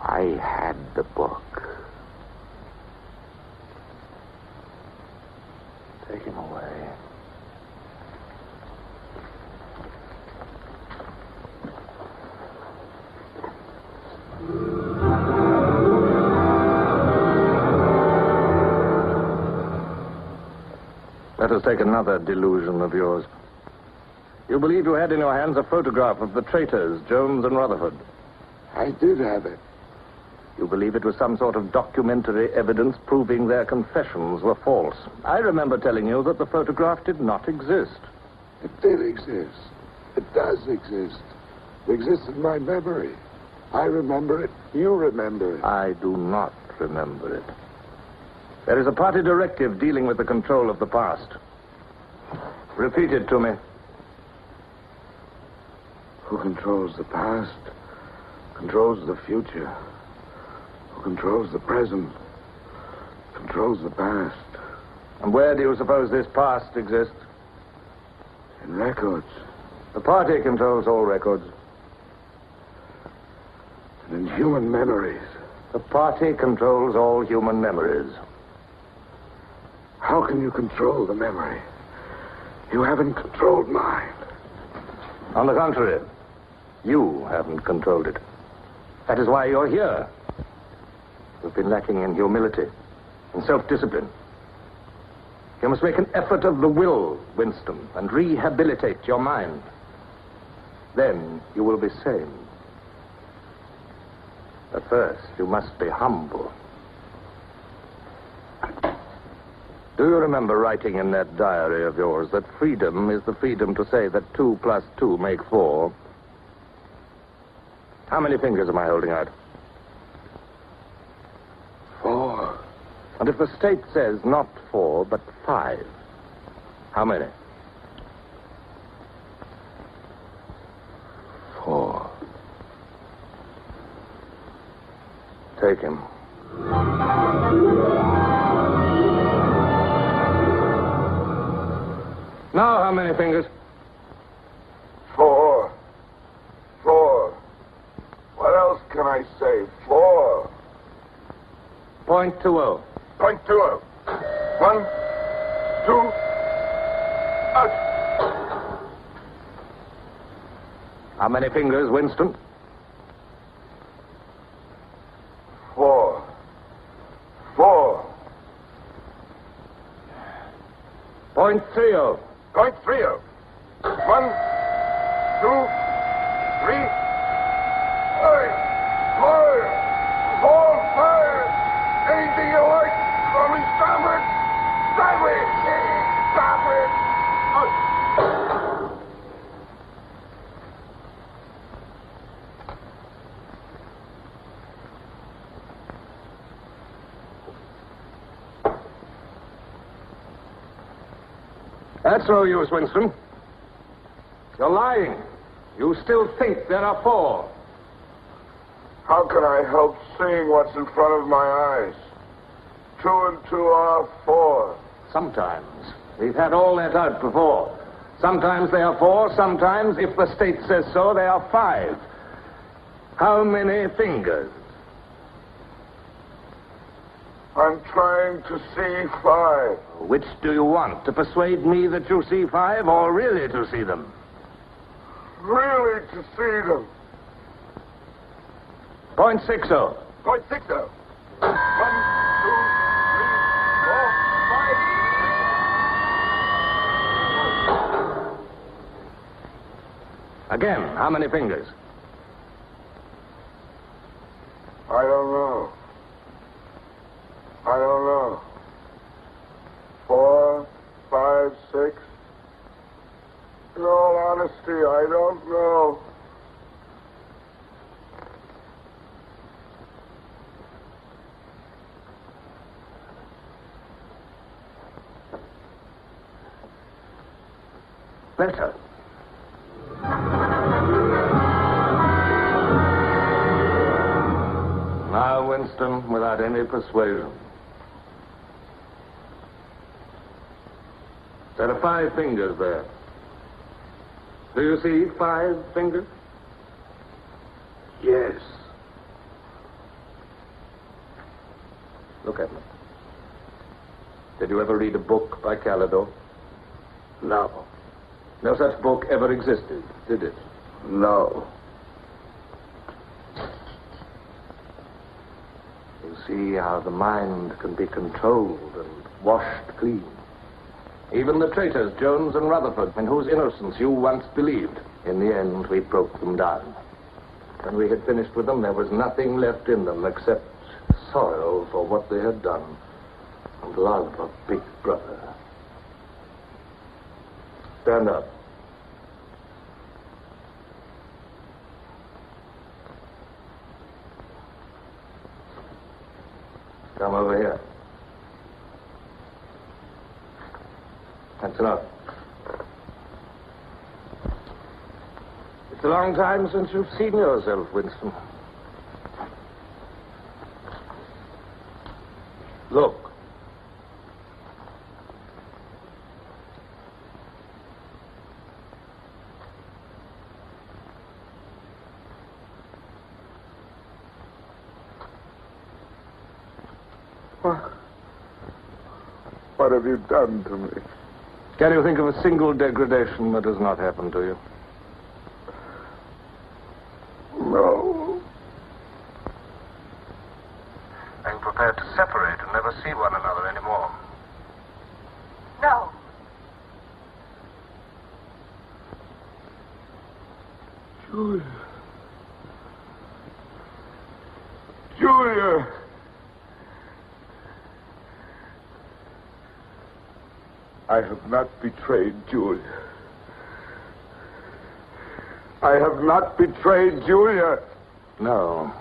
I had the book. Take him away. Let us take another delusion of yours. You believe you had in your hands a photograph of the traitors, Jones and Rutherford. I did have it. You believe it was some sort of documentary evidence proving their confessions were false. I remember telling you that the photograph did not exist. It did exist. It does exist. It exists in my memory. I remember it. You remember it. I do not remember it. There is a party directive dealing with the control of the past. Repeat it to me. Who controls the past controls the future. Who controls the present controls the past. And where do you suppose this past exists? In records. The party controls all records. And in human memories. The party controls all human memories. How can you control the memory? You haven't controlled mine. On the contrary, you haven't controlled it. That is why you're here. You've been lacking in humility, in self-discipline. You must make an effort of the will, Winston, and rehabilitate your mind. Then you will be sane. But first, you must be humble. Do you remember writing in that diary of yours that freedom is the freedom to say that 2 plus 2 make 4? How many fingers am I holding out? 4. And if the state says not 4, but 5, how many? 4. Take him. Now, how many fingers? 4. 4. What else can I say? 4. .20. .20. 1, 2, out. How many fingers, Winston? 4. 4. .30. .30. 1, 2, 3. 4, 5. Anything you like. Call me starboard. Starboard. Starboard. That's no use, Winston. You're lying. You still think there are 4. How can I help seeing what's in front of my eyes? 2 and 2 are 4. Sometimes. We've had all that out before. Sometimes they are 4, sometimes, if the state says so, they are 5. How many fingers? I'm trying to see 5. Which do you want? To persuade me that you see 5 or really to see them? Really to see them. .60. .60. 1, 2, 3, 4, 5. Again, how many fingers? I don't know. I don't know. 4, 5, 6. In all honesty, I don't know. Better. Now, Winston, without any persuasion. There are 5 fingers there. Do you see 5 fingers? Yes. Look at me. Did you ever read a book by Calidore? No. No such book ever existed, did it? No. You see how the mind can be controlled and washed clean. Even the traitors, Jones and Rutherford, in whose innocence you once believed, in the end we broke them down. When we had finished with them, there was nothing left in them except sorrow for what they had done and love of Big Brother. Stand up. Come over here. That's enough. It's a long time since you've seen yourself, Winston. Look. What have you done to me? Can you think of a single degradation that has not happened to you? No. Are you prepared to separate and never see one another anymore? No. Julia. Julia. I have not betrayed Julia. I have not betrayed Julia. No.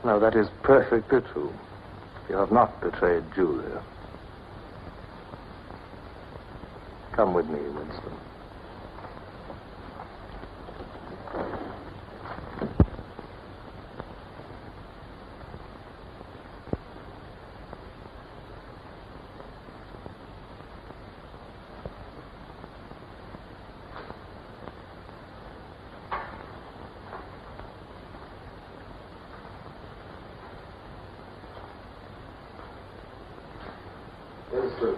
No, that is perfectly true. You have not betrayed Julia. Come with me, Winston. Winston,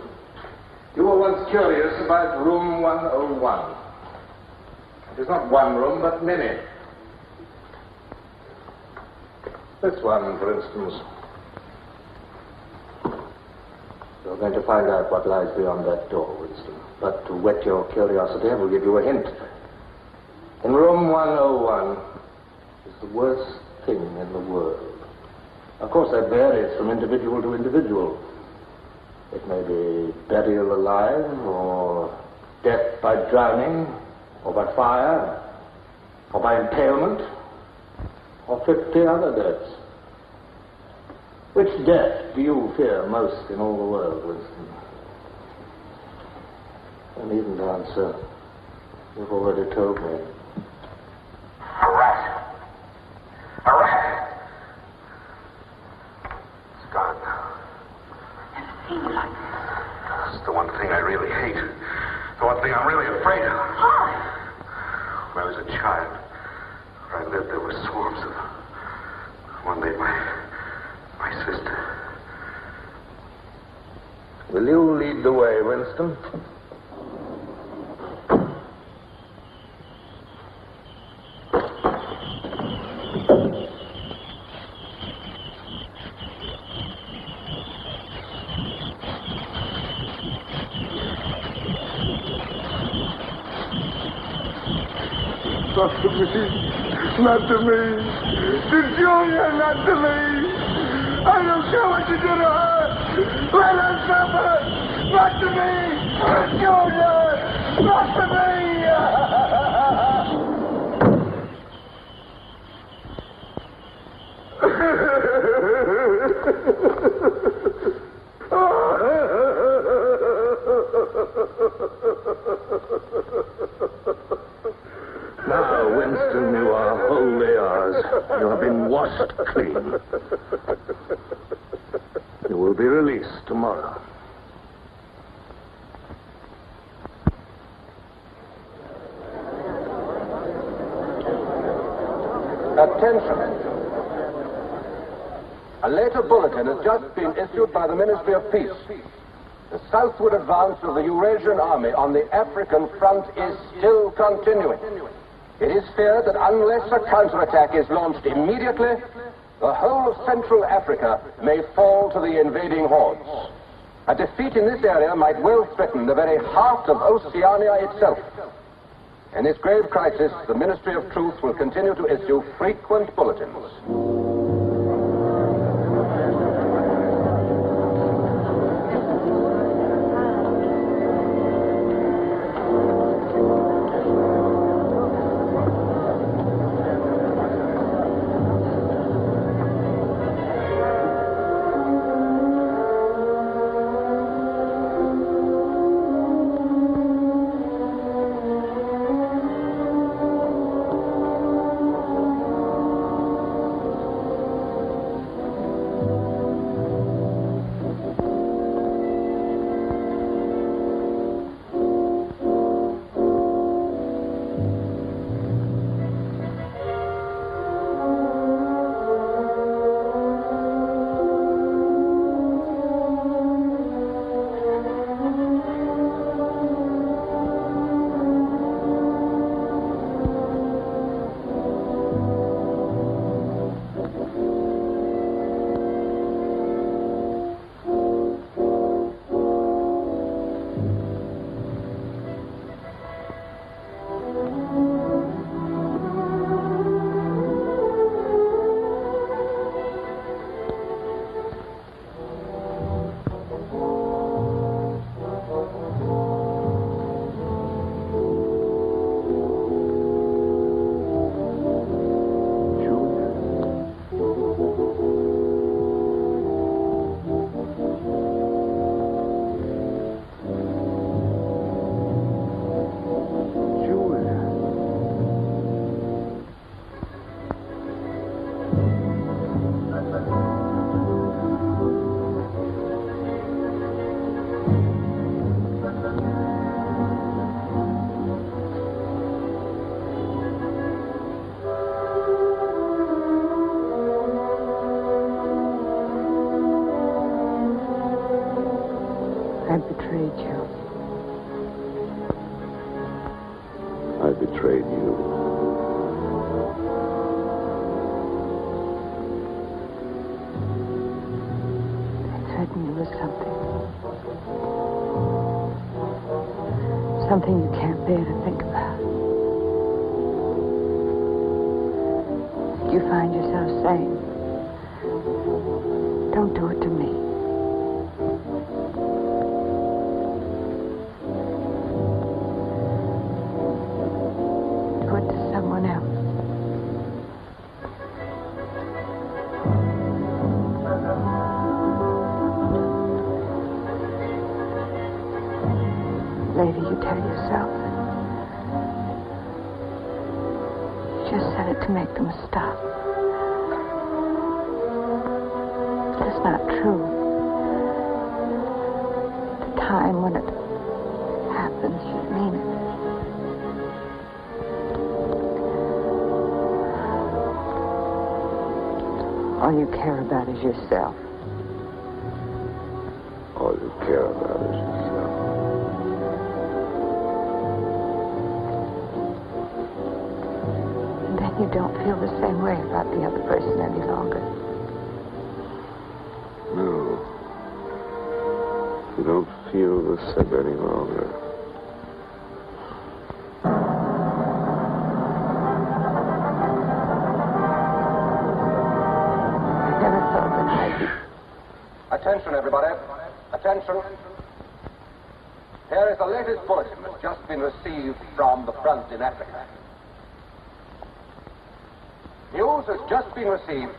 you were once curious about room 101. It is not one room, but many. This one, for instance. You're going to find out what lies beyond that door, Winston. But to whet your curiosity, I will give you a hint. In room 101 is the worst thing in the world. Of course, that varies from individual to individual. It may be burial alive, or death by drowning, or by fire, or by impalement, or 50 other deaths. Which death do you fear most in all the world, Winston? I needn't answer. You've already told me. A rat. A rat. It's gone now. It's the one thing I really hate. The one thing I'm really afraid of. When I was a child, where I lived, there were swarms of them. One day, my sister. Will you lead the way, Winston? Not to me. Not to me. To Julia, not to me. I don't care what you do to her. Let her suffer. Not to me. Julia, not to Now, Winston, you are wholly ours. You have been washed clean. You will be released tomorrow. Attention. A later bulletin has just been issued by the Ministry of Peace. The southward advance of the Eurasian army on the African front is still continuing. It is feared that unless a counterattack is launched immediately, the whole of Central Africa may fall to the invading hordes. A defeat in this area might well threaten the very heart of Oceania itself. In this grave crisis, the Ministry of Truth will continue to issue frequent bulletins. I betrayed you. I betrayed you. I threatened you with something. Something you can't bear to think about. You find yourself saying, don't do it to me. Do it to someone else. Later you tell yourself you just said it to make them stop. But it's not true. The time when it happens, you mean it. All you care about is yourself. All you care about is yourself. And then you don't feel the same way about the other person any longer. No. You don't feel the same any longer. I never thought that I'd be... Attention, everybody. Attention. Here is the latest bulletin that's just been received from the front in Africa. News has just been received.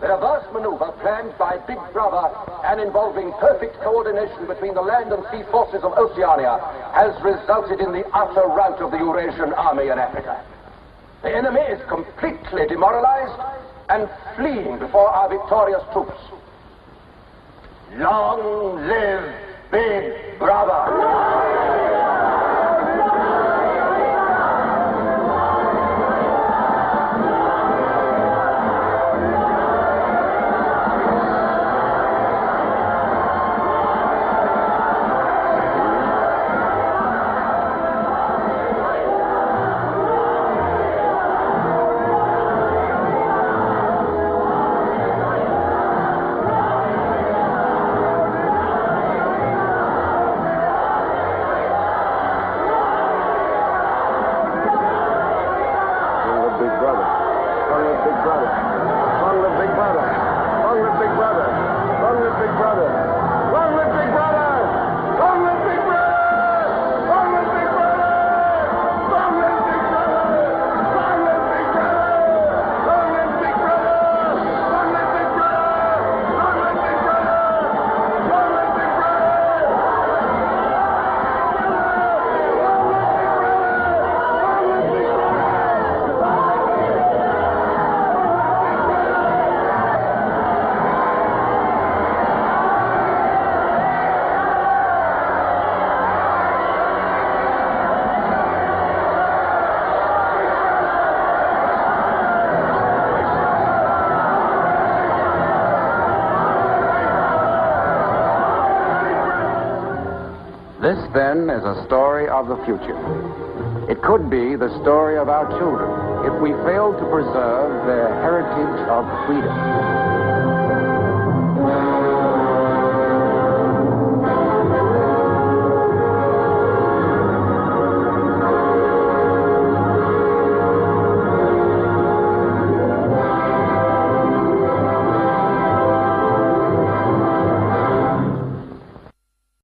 The reverse maneuver planned by Big Brother and involving perfect coordination between the land and sea forces of Oceania has resulted in the utter rout of the Eurasian army in Africa. The enemy is completely demoralized and fleeing before our victorious troops. Long live Big Brother! This, then, is a story of the future. It could be the story of our children if we fail to preserve their heritage of freedom.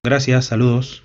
Gracias, saludos.